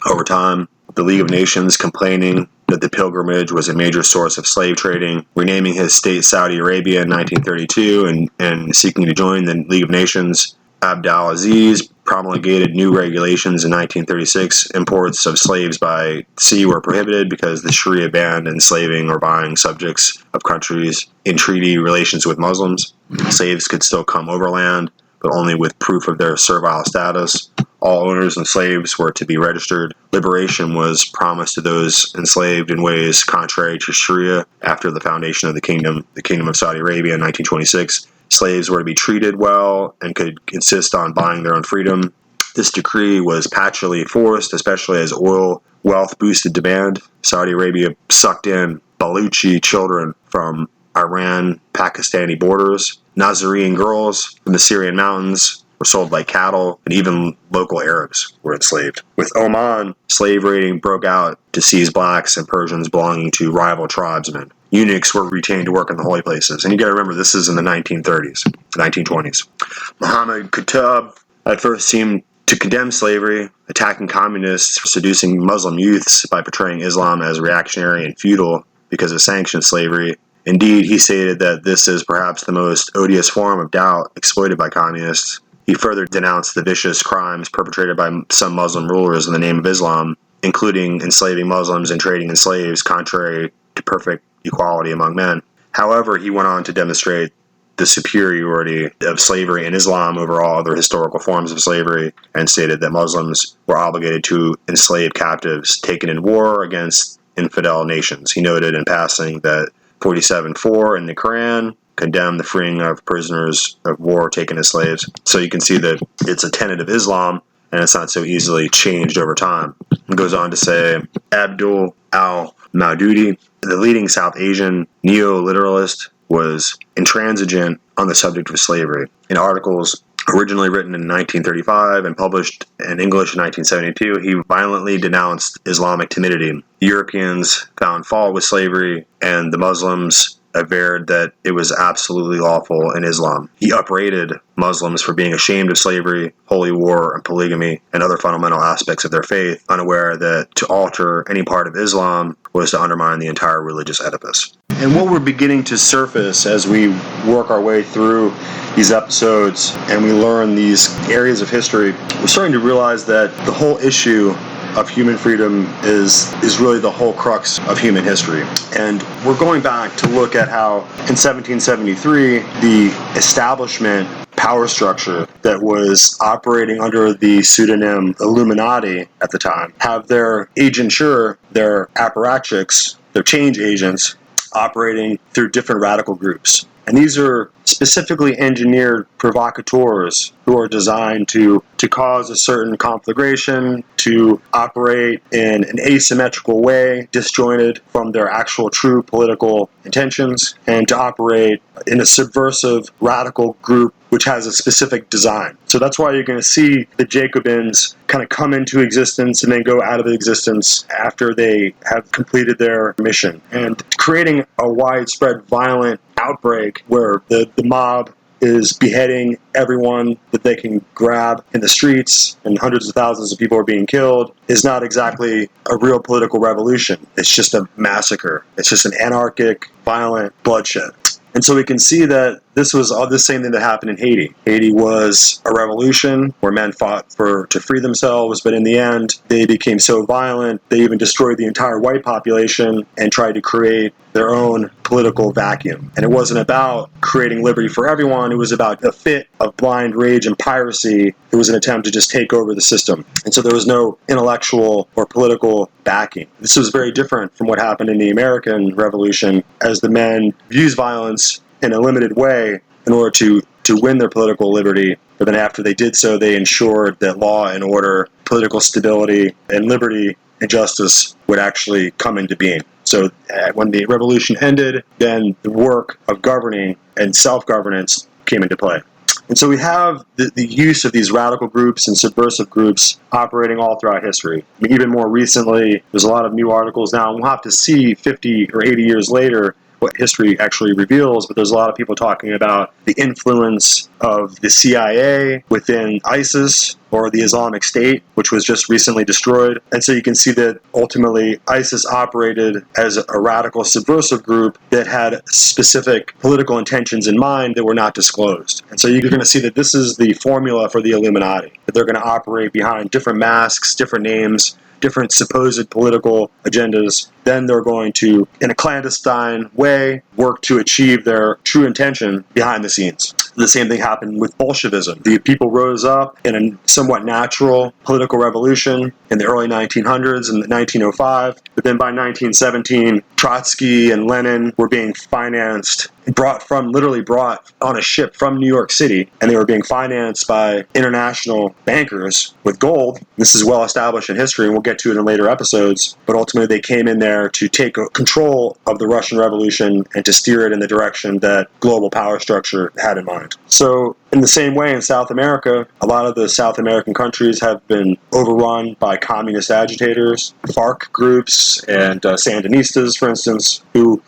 over time. The League of Nations complaining that the pilgrimage was a major source of slave trading, renaming his state Saudi Arabia in 1932 and seeking to join the League of Nations. Abdulaziz promulgated new regulations in 1936. Imports of slaves by sea were prohibited because the Sharia banned enslaving or buying subjects of countries in treaty relations with Muslims. Slaves could still come overland, but only with proof of their servile status. All owners of slaves were to be registered. Liberation was promised to those enslaved in ways contrary to Sharia after the foundation of the Kingdom of Saudi Arabia in 1926. Slaves were to be treated well and could insist on buying their own freedom. This decree was patchily forced, especially as oil wealth boosted demand. Saudi Arabia sucked in Baluchi children from Iran, Pakistani borders. Nazarene girls from the Syrian mountains were sold like cattle, and even local Arabs were enslaved. With Oman, slave raiding broke out to seize blacks and Persians belonging to rival tribesmen. Eunuchs were retained to work in the holy places. And you got to remember, this is in the 1930s, 1920s. Muhammad Qutb at first seemed to condemn slavery, attacking communists, seducing Muslim youths by portraying Islam as reactionary and feudal because it sanctioned slavery. Indeed, he stated that this is perhaps the most odious form of doubt exploited by communists. He further denounced the vicious crimes perpetrated by some Muslim rulers in the name of Islam, including enslaving Muslims and trading in slaves, contrary to perfect equality among men. However, he went on to demonstrate the superiority of slavery in Islam over all other historical forms of slavery, and stated that Muslims were obligated to enslave captives taken in war against infidel nations. He noted in passing that 47:4 in the Quran condemned the freeing of prisoners of war taken as slaves. So you can see that it's a tenet of Islam, and it's not so easily changed over time. It goes on to say, Abdul al-Maududi, the leading South Asian neo-literalist, was intransigent on the subject of slavery. In articles originally written in 1935 and published in English in 1972, he violently denounced Islamic timidity. The Europeans found fault with slavery, and the Muslims averred that it was absolutely lawful in Islam. He upbraided Muslims for being ashamed of slavery, holy war, and polygamy, and other fundamental aspects of their faith, unaware that to alter any part of Islam was to undermine the entire religious edifice. And what we're beginning to surface as we work our way through these episodes and we learn these areas of history, we're starting to realize that the whole issue of human freedom is really the whole crux of human history. And we're going back to look at how in 1773, the establishment power structure that was operating under the pseudonym Illuminati at the time have their agenture, their apparatchiks, their change agents, operating through different radical groups. And these are specifically engineered provocateurs who are designed to cause a certain conflagration, to operate in an asymmetrical way, disjointed from their actual true political intentions, and to operate in a subversive radical group which has a specific design. So that's why you're going to see the Jacobins kind of come into existence and then go out of existence after they have completed their mission. And creating a widespread violent outbreak where the mob is beheading everyone that they can grab in the streets and hundreds of thousands of people are being killed is not exactly a real political revolution. It's just a massacre. It's just an anarchic, violent bloodshed. And so we can see that this was all the same thing that happened in Haiti. Haiti was a revolution where men fought to free themselves, but in the end, they became so violent, they even destroyed the entire white population and tried to create their own political vacuum. And it wasn't about creating liberty for everyone, it was about a fit of blind rage and piracy. It was an attempt to just take over the system. And so there was no intellectual or political backing. This was very different from what happened in the American Revolution, as the men used violence in a limited way in order to win their political liberty. But then after they did so, they ensured that law and order, political stability, and liberty and justice would actually come into being. So when the revolution ended, then the work of governing and self-governance came into play. And so we have the use of these radical groups and subversive groups operating all throughout history. I mean, even more recently, there's a lot of new articles now, and we'll have to see 50 or 80 years later what history actually reveals, but there's a lot of people talking about the influence of the CIA within ISIS or the Islamic State, which was just recently destroyed. And so you can see that ultimately ISIS operated as a radical subversive group that had specific political intentions in mind that were not disclosed. And so you're going to see that this is the formula for the Illuminati, that they're going to operate behind different masks, different names, different supposed political agendas. Then they're going to, in a clandestine way, work to achieve their true intention behind the scenes. The same thing happened with Bolshevism. The people rose up in a somewhat natural political revolution in the early 1900s and 1905, but then by 1917, Trotsky and Lenin were being financed, literally brought on a ship from New York City, and they were being financed by international bankers with gold. This is well established in history, and we'll get to it in later episodes, but ultimately they came in there to take control of the Russian Revolution and to steer it in the direction that global power structure had in mind. So in the same way, in South America, a lot of the South American countries have been overrun by communist agitators, FARC groups, and Sandinistas, for instance, who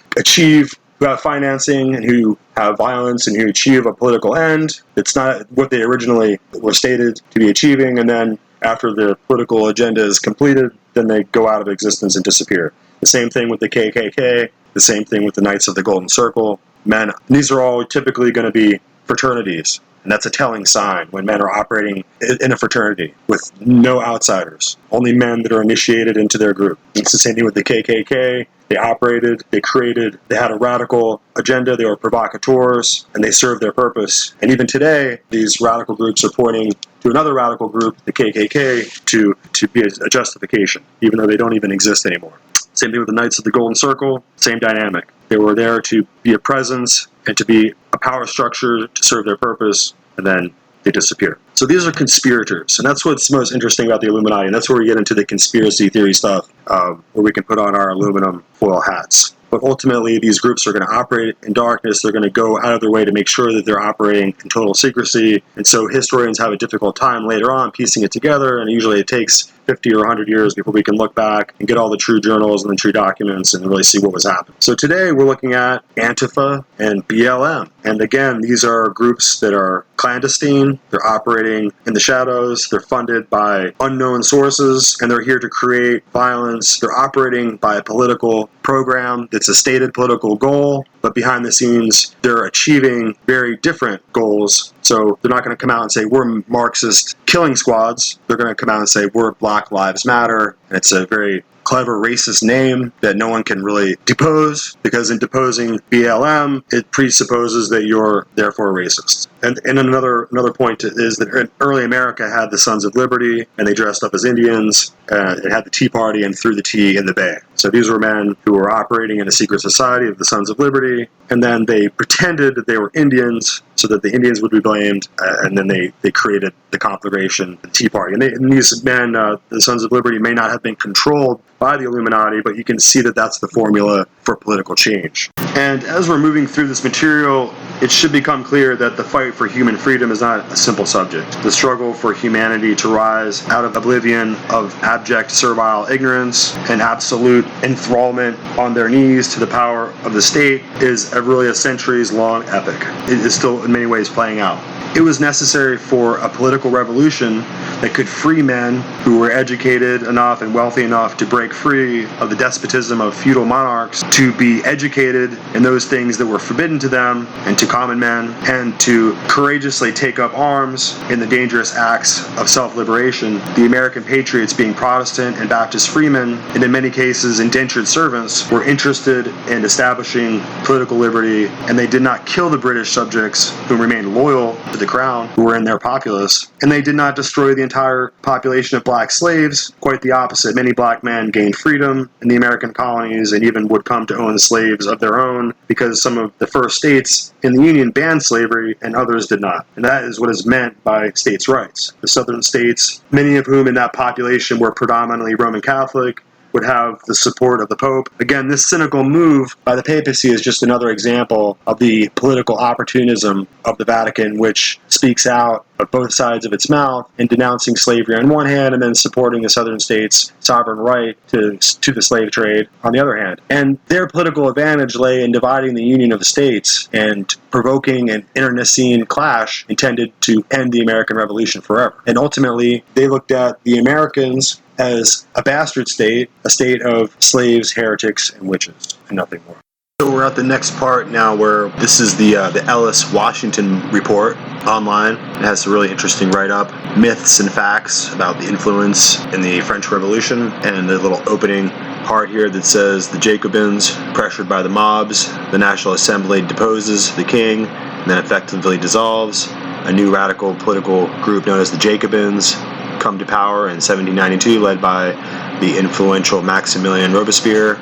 have financing and who have violence and who achieve a political end. It's not what they originally were stated to be achieving, and then after the political agenda is completed, then they go out of existence and disappear. The same thing with the KKK, the same thing with the Knights of the Golden Circle. Men, these are all typically going to be fraternities, and that's a telling sign when men are operating in a fraternity with no outsiders, only men that are initiated into their group. It's the same thing with the KKK. They operated, they created, they had a radical agenda, they were provocateurs, and they served their purpose. And even today, these radical groups are pointing to another radical group, the KKK, to be a justification, even though they don't even exist anymore. Same thing with the Knights of the Golden Circle, same dynamic. They were there to be a presence and to be a power structure to serve their purpose, and then they disappear. So these are conspirators, and that's what's most interesting about the Illuminati, and that's where we get into the conspiracy theory stuff, where we can put on our aluminum foil hats. But ultimately, these groups are going to operate in darkness. They're going to go out of their way to make sure that they're operating in total secrecy. And so historians have a difficult time later on piecing it together, and usually it takes 50 or 100 years before we can look back and get all the true journals and the true documents and really see what was happening. So today we're looking at Antifa and BLM. And again, these are groups that are clandestine. They're operating in the shadows. They're funded by unknown sources, and they're here to create violence. They're operating by a political program that's a stated political goal, but behind the scenes, they're achieving very different goals. So they're not going to come out and say, we're Marxist killing squads. They're going to come out and say, we're Black Lives Matter. And it's a very clever racist name that no one can really depose, because in deposing BLM, it presupposes that you're therefore a racist. And another point is that early America had the Sons of Liberty, and they dressed up as Indians. It had the Tea Party and threw the tea in the bay. So these were men who were operating in a secret society of the Sons of Liberty, and then they pretended that they were Indians so that the Indians would be blamed, and then they created the conflagration, the Tea Party. And these men, the Sons of Liberty, may not have been controlled by the Illuminati, but you can see that that's the formula for political change. And as we're moving through this material, it should become clear that the fight for human freedom is not a simple subject. The struggle for humanity to rise out of oblivion, of abject servile ignorance and absolute enthrallment on their knees to the power of the state is really a centuries-long epic. It is still in many ways playing out. It was necessary for a political revolution that could free men who were educated enough and wealthy enough to break free of the despotism of feudal monarchs, to be educated in those things that were forbidden to them and to common men, and to courageously take up arms in the dangerous acts of self-liberation. The American patriots, being Protestant and Baptist freemen, and in many cases indentured servants, were interested in establishing political liberty, and they did not kill the British subjects who remained loyal to the crown, who were in their populace, and they did not destroy the entire population of black slaves. Quite the opposite. Many black men gained freedom in the American colonies and even would come to own slaves of their own, because some of the first states in the Union banned slavery and others did not. And that is what is meant by states' rights. The southern states, many of whom in that population were predominantly Roman Catholic, would have the support of the Pope. Again, this cynical move by the papacy is just another example of the political opportunism of the Vatican, which speaks out of both sides of its mouth in denouncing slavery on one hand and then supporting the southern states' sovereign right to the slave trade on the other hand. And their political advantage lay in dividing the union of the states and provoking an internecine clash intended to end the American Revolution forever. And ultimately, they looked at the Americans as a bastard state, a state of slaves, heretics, and witches, and nothing more. So we're at the next part now, where this is the Ellis Washington report online. It has a really interesting write-up, myths and facts about the influence in the French Revolution, and the little opening part here that says the Jacobins, pressured by the mobs, the National Assembly deposes the king, and then effectively dissolves. A new radical political group known as the Jacobins come to power in 1792, led by the influential Maximilien Robespierre.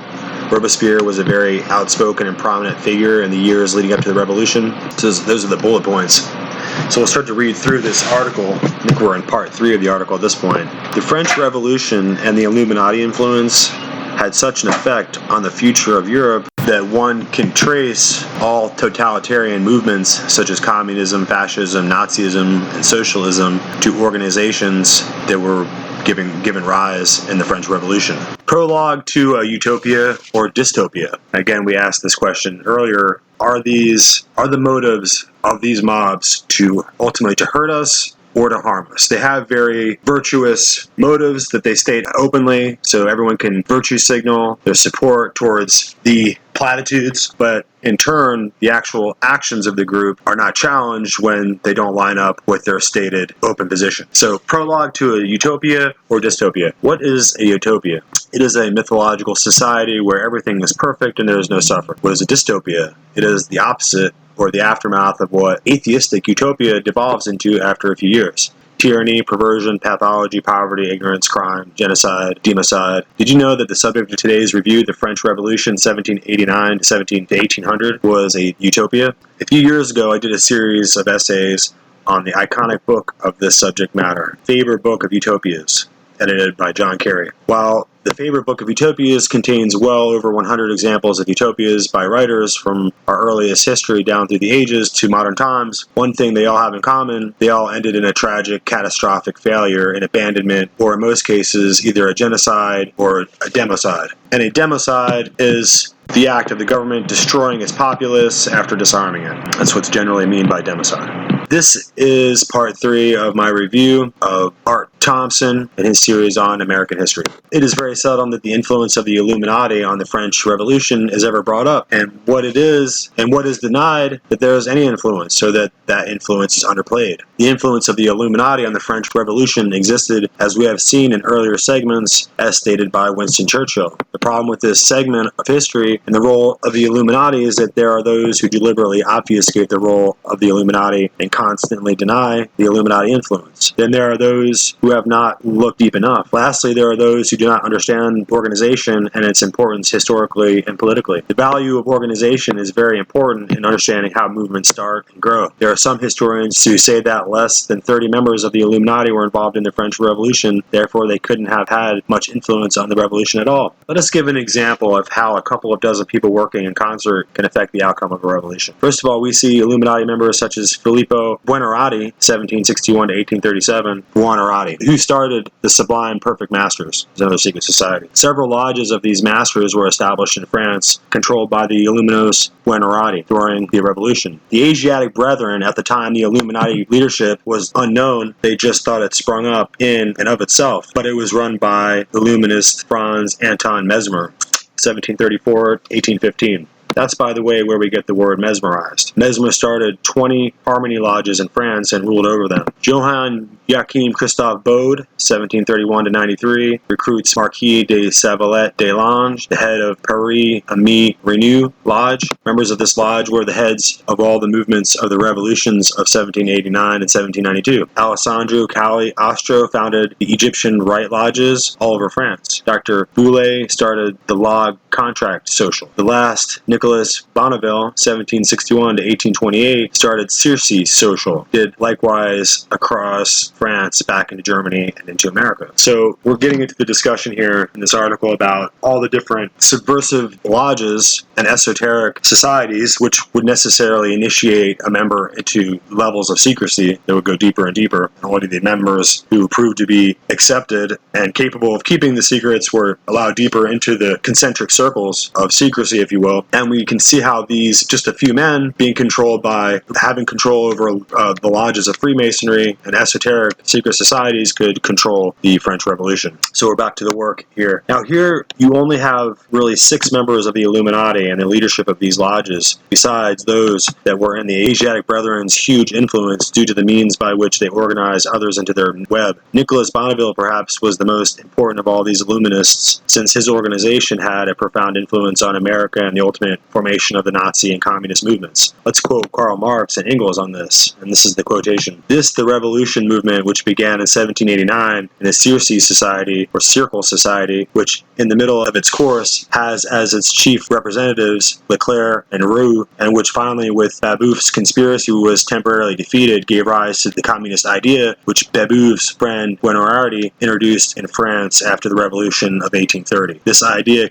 Robespierre was a very outspoken and prominent figure in the years leading up to the revolution. So those are the bullet points. So we'll start to read through this article. I think we're in part 3 of the article at this point. The French Revolution and the Illuminati influence had such an effect on the future of Europe that one can trace all totalitarian movements such as communism, fascism, Nazism, and socialism to organizations that were given rise in the French Revolution. Prologue to a utopia or dystopia. Again, we asked this question earlier. Are the motives of these mobs to ultimately to hurt us or to harm us? They have very virtuous motives that they state openly, so everyone can virtue signal their support towards the platitudes, but in turn, the actual actions of the group are not challenged when they don't line up with their stated open position. So, prologue to a utopia or dystopia. What is a utopia? It is a mythological society where everything is perfect and there is no suffering. What is a dystopia? It is the opposite, or the aftermath of what atheistic utopia devolves into after a few years. Tyranny, perversion, pathology, poverty, ignorance, crime, genocide, democide. Did you know that the subject of today's review, the French Revolution 1789 to 1800, was a utopia? A few years ago, I did a series of essays on the iconic book of this subject matter, Faber Book of Utopias, edited by John Kerry. While the Faber Book of Utopias contains well over 100 examples of utopias by writers from our earliest history down through the ages to modern times, one thing they all have in common: they all ended in a tragic, catastrophic failure, an abandonment, or in most cases, either a genocide or a democide. And a democide is the act of the government destroying its populace after disarming it. That's what's generally meant by democide. This is part 3 of my review of Art Thompson and his series on American history. It is very seldom that the influence of the Illuminati on the French Revolution is ever brought up, and what it is and what is denied that there is any influence, so that that influence is underplayed. The influence of the Illuminati on the French Revolution existed, as we have seen in earlier segments, as stated by Winston Churchill. The problem with this segment of history and the role of the Illuminati is that there are those who deliberately obfuscate the role of the Illuminati and constantly deny the Illuminati influence. Then there are those who have not looked deep enough. Lastly, there are those who do not understand organization and its importance historically and politically. The value of organization is very important in understanding how movements start and grow. There are some historians who say that less than 30 members of the Illuminati were involved in the French Revolution, therefore they couldn't have had much influence on the revolution at all. Let us give an example of how a couple of dozen people working in concert can affect the outcome of a revolution. First of all, we see Illuminati members such as Filippo Buonarroti, 1761 to 1837, Buonarroti, who started the Sublime Perfect Masters, another secret society. Several lodges of these masters were established in France, controlled by the Illuminos Buonarroti during the Revolution. The Asiatic Brethren, at the time the Illuminati leadership was unknown, they just thought it sprung up in and of itself, but it was run by Illuminist Franz Anton Mesmer, 1734-1815. That's, by the way, where we get the word mesmerized. Mesmer started 20 harmony lodges in France and ruled over them. Johann Joachim Christophe Bode, 1731-93, recruits Marquis de Savalette des Langes, the head of Paris Ami Renew Lodge. Members of this lodge were the heads of all the movements of the revolutions of 1789 and 1792. Alessandro Cagliostro founded the Egyptian Rite Lodges all over France. Dr. Boulay started the Log contract social. The last, Nicolas Bonneville, 1761 to 1828, started Circe social, did likewise across France, back into Germany, and into America. So we're getting into the discussion here in this article about all the different subversive lodges and esoteric societies which would necessarily initiate a member into levels of secrecy that would go deeper and deeper. And only the members who proved to be accepted and capable of keeping the secrets were allowed deeper into the concentric circles of secrecy, if you will. And we can see how these, just a few men being controlled by having control over the lodges of Freemasonry and esoteric secret societies could control the French Revolution. So we're back to the work here. Now here you only have really 6 members of the Illuminati and the leadership of these lodges, besides those that were in the Asiatic Brethren's huge influence due to the means by which they organized others into their web. Nicolas Bonneville perhaps was the most important of all these Illuminists, since his organization had a profound influence on America and the ultimate formation of the Nazi and communist movements. Let's quote Karl Marx and Engels on this, and this is the quotation. "This, the revolution movement, which began in 1789 in the Circe Society, or Circle Society, which in the middle of its course has as its chief representatives Leclerc and Roux, and which finally with Babeuf's conspiracy was temporarily defeated, gave rise to the communist idea, which Babeuf's friend Buonarroti introduced in France after the Revolution of 1830. This idea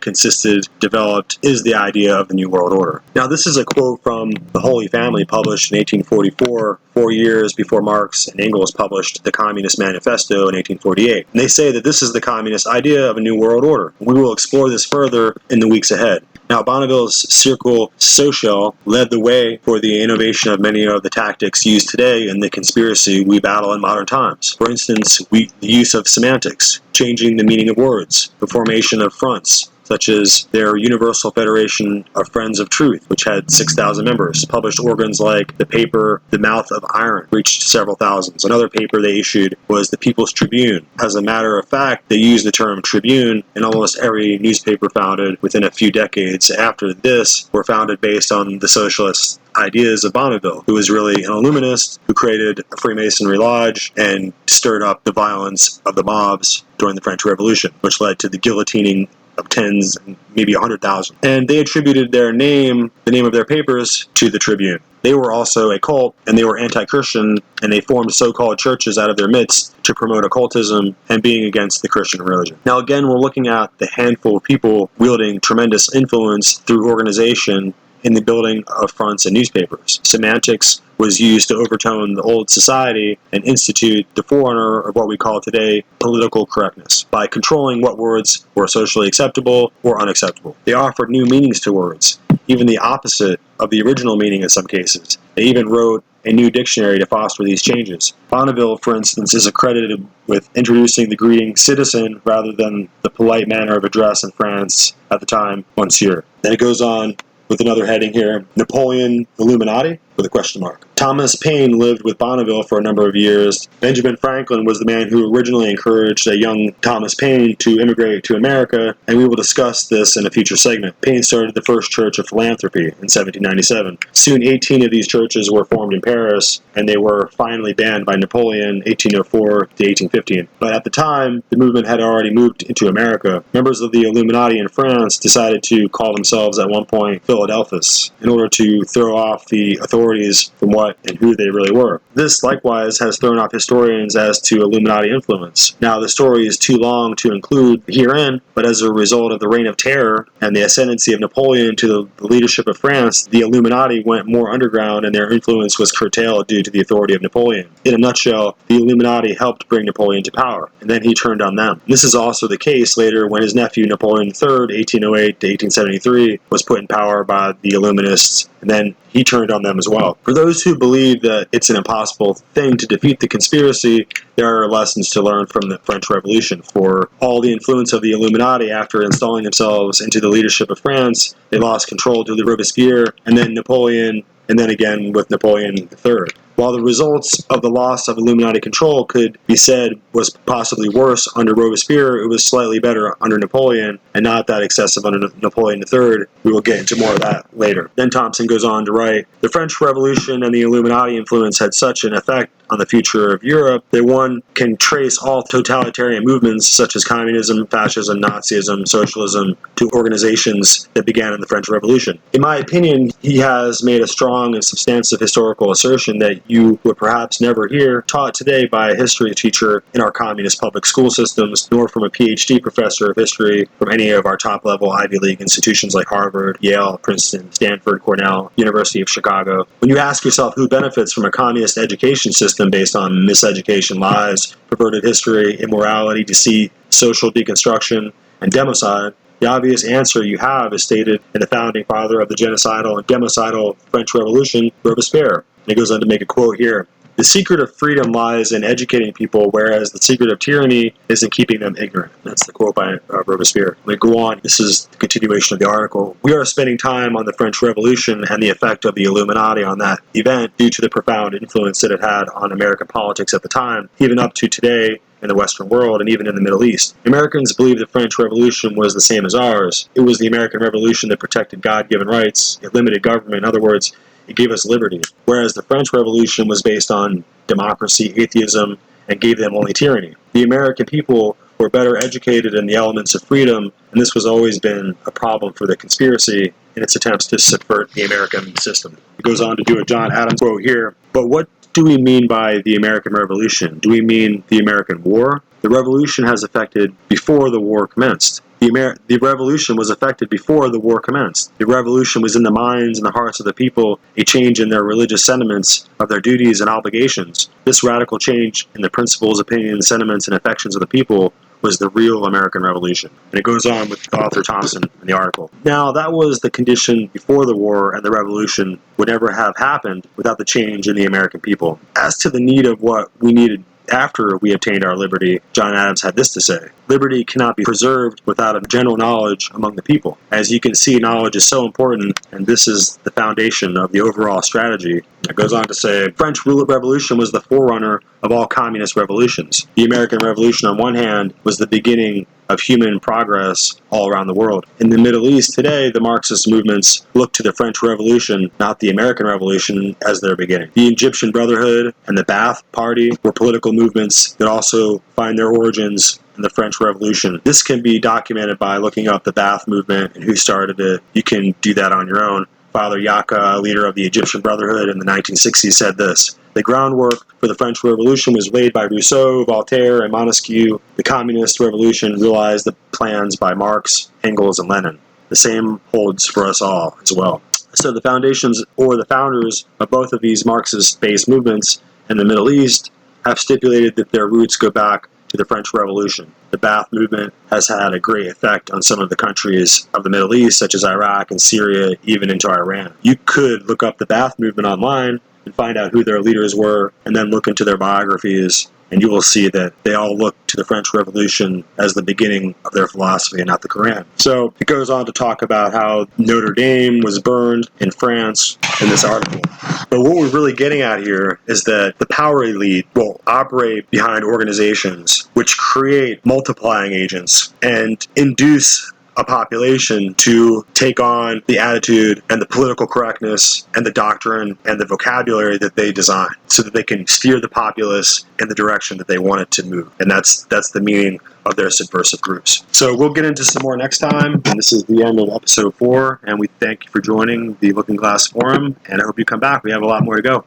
developed is the idea of the New World Order." Now this is a quote from the Holy Family, published in 1844, 4 years before Marx and Engels published the Communist Manifesto in 1848. And they say that this is the communist idea of a New World Order. We will explore this further in the weeks ahead. Now, Bonneville's Cercle Social led the way for the innovation of many of the tactics used today in the conspiracy we battle in modern times. For instance, the use of semantics, changing the meaning of words, the formation of fronts, such as their Universal Federation of Friends of Truth, which had 6,000 members, published organs like the paper The Mouth of Iron, reached several thousands. Another paper they issued was the People's Tribune. As a matter of fact, they used the term tribune in almost every newspaper founded within a few decades after this were founded based on the socialist ideas of Bonneville, who was really an Illuminist who created a Freemasonry lodge and stirred up the violence of the mobs during the French Revolution, which led to the guillotining of tens, maybe 100,000. And they attributed the name of their papers, to the Tribune. They were also a cult, and they were anti-Christian, and they formed so-called churches out of their midst to promote occultism and being against the Christian religion. Now again, we're looking at the handful of people wielding tremendous influence through organization in the building of fronts and newspapers. Semantics was used to overtone the old society and institute the forerunner of what we call today political correctness by controlling what words were socially acceptable or unacceptable. They offered new meanings to words, even the opposite of the original meaning in some cases. They even wrote a new dictionary to foster these changes. Bonneville, for instance, is accredited with introducing the greeting citizen rather than the polite manner of address in France at the time, monsieur. Then it goes on with another heading here, Napoleon Illuminati, with a question mark. Thomas Paine lived with Bonneville for a number of years. Benjamin Franklin was the man who originally encouraged a young Thomas Paine to immigrate to America, and we will discuss this in a future segment. Paine started the first Church of Philanthropy in 1797. Soon 18 of these churches were formed in Paris, and they were finally banned by Napoleon 1804 to 1815. But at the time, the movement had already moved into America. Members of the Illuminati in France decided to call themselves at one point Philadelphus in order to throw off the authorities from what and who they really were. This likewise has thrown off historians as to Illuminati influence. Now the story is too long to include herein, but as a result of the Reign of Terror and the ascendancy of Napoleon to the leadership of France, the Illuminati went more underground and their influence was curtailed due to the authority of Napoleon. In a nutshell, the Illuminati helped bring Napoleon to power, and then he turned on them. This is also the case later when his nephew Napoleon III, 1808 to 1873, was put in power by the Illuminists, and then he turned on them as well. For those who believe that it's an impossible thing to defeat the conspiracy, there are lessons to learn from the French Revolution. For all the influence of the Illuminati after installing themselves into the leadership of France, they lost control to Robespierre, and then Napoleon, and then again with Napoleon III. While the results of the loss of Illuminati control could be said was possibly worse under Robespierre, it was slightly better under Napoleon, and not that excessive under Napoleon III. We will get into more of that later. Then Thompson goes on to write, the French Revolution and the Illuminati influence had such an effect on the future of Europe, that one can trace all totalitarian movements such as communism, fascism, Nazism, socialism to organizations that began in the French Revolution. In my opinion, he has made a strong and substantive historical assertion that you would perhaps never hear taught today by a history teacher in our communist public school systems, nor from a PhD professor of history from any of our top-level Ivy League institutions like Harvard, Yale, Princeton, Stanford, Cornell, University of Chicago. When you ask yourself who benefits from a communist education system based on miseducation, lies, perverted history, immorality, deceit, social deconstruction, and democide, the obvious answer you have is stated in the founding father of the genocidal and democidal French Revolution, Robespierre. And it goes on to make a quote here. The secret of freedom lies in educating people, whereas the secret of tyranny is in keeping them ignorant. That's the quote by Robespierre. Let me go on. This is the continuation of the article. We are spending time on the French Revolution and the effect of the Illuminati on that event due to the profound influence that it had on American politics at the time, even up to today in the Western world and even in the Middle East. Americans believe the French Revolution was the same as ours. It was the American Revolution that protected God-given rights. It limited government. In other words, it gave us liberty. Whereas the French Revolution was based on democracy, atheism, and gave them only tyranny. The American people were better educated in the elements of freedom, and this has always been a problem for the conspiracy in its attempts to subvert the American system. It goes on to do a John Adams quote here. But what do we mean by the American Revolution? Do we mean the American War? The revolution has affected before the war commenced. The revolution was affected before the war commenced. The revolution was in the minds and the hearts of the people, a change in their religious sentiments of their duties and obligations. This radical change in the principles, opinions, sentiments, and affections of the people was the real American Revolution. And it goes on with Arthur Thompson in the article. Now, that was the condition before the war, and the revolution would never have happened without the change in the American people. As to the need of what we needed after we obtained our liberty, John Adams had this to say. Liberty cannot be preserved without a general knowledge among the people. As you can see, knowledge is so important, and this is the foundation of the overall strategy. It goes on to say, French Revolution was the forerunner of all communist revolutions. The American Revolution, on one hand, was the beginning of human progress all around the world. In the Middle East today, the Marxist movements look to the French Revolution, not the American Revolution, as their beginning. The Egyptian Brotherhood and the Ba'ath Party were political movements that also find their origins in the French Revolution. This can be documented by looking up the Ba'ath movement and who started it. You can do that on your own. Father Yaka, leader of the Egyptian Brotherhood in the 1960s, said this. The groundwork for the French Revolution was laid by Rousseau, Voltaire, and Montesquieu. The Communist Revolution realized the plans by Marx, Engels, and Lenin. The same holds for us all as well. So the foundations or the founders of both of these Marxist-based movements in the Middle East have stipulated that their roots go back to the French Revolution. The Ba'ath movement has had a great effect on some of the countries of the Middle East, such as Iraq and Syria, even into Iran. You could look up the Ba'ath movement online and find out who their leaders were, and then look into their biographies, and you will see that they all look to the French Revolution as the beginning of their philosophy and not the Quran. So it goes on to talk about how Notre Dame was burned in France in this article. But what we're really getting at here is that the power elite will operate behind organizations which create multiplying agents and induce a population to take on the attitude and the political correctness and the doctrine and the vocabulary that they design so that they can steer the populace in the direction that they want it to move. And that's the meaning of their subversive groups. So we'll get into some more next time. And this is the end of episode 4. And we thank you for joining the Looking Glass Forum. And I hope you come back. We have a lot more to go.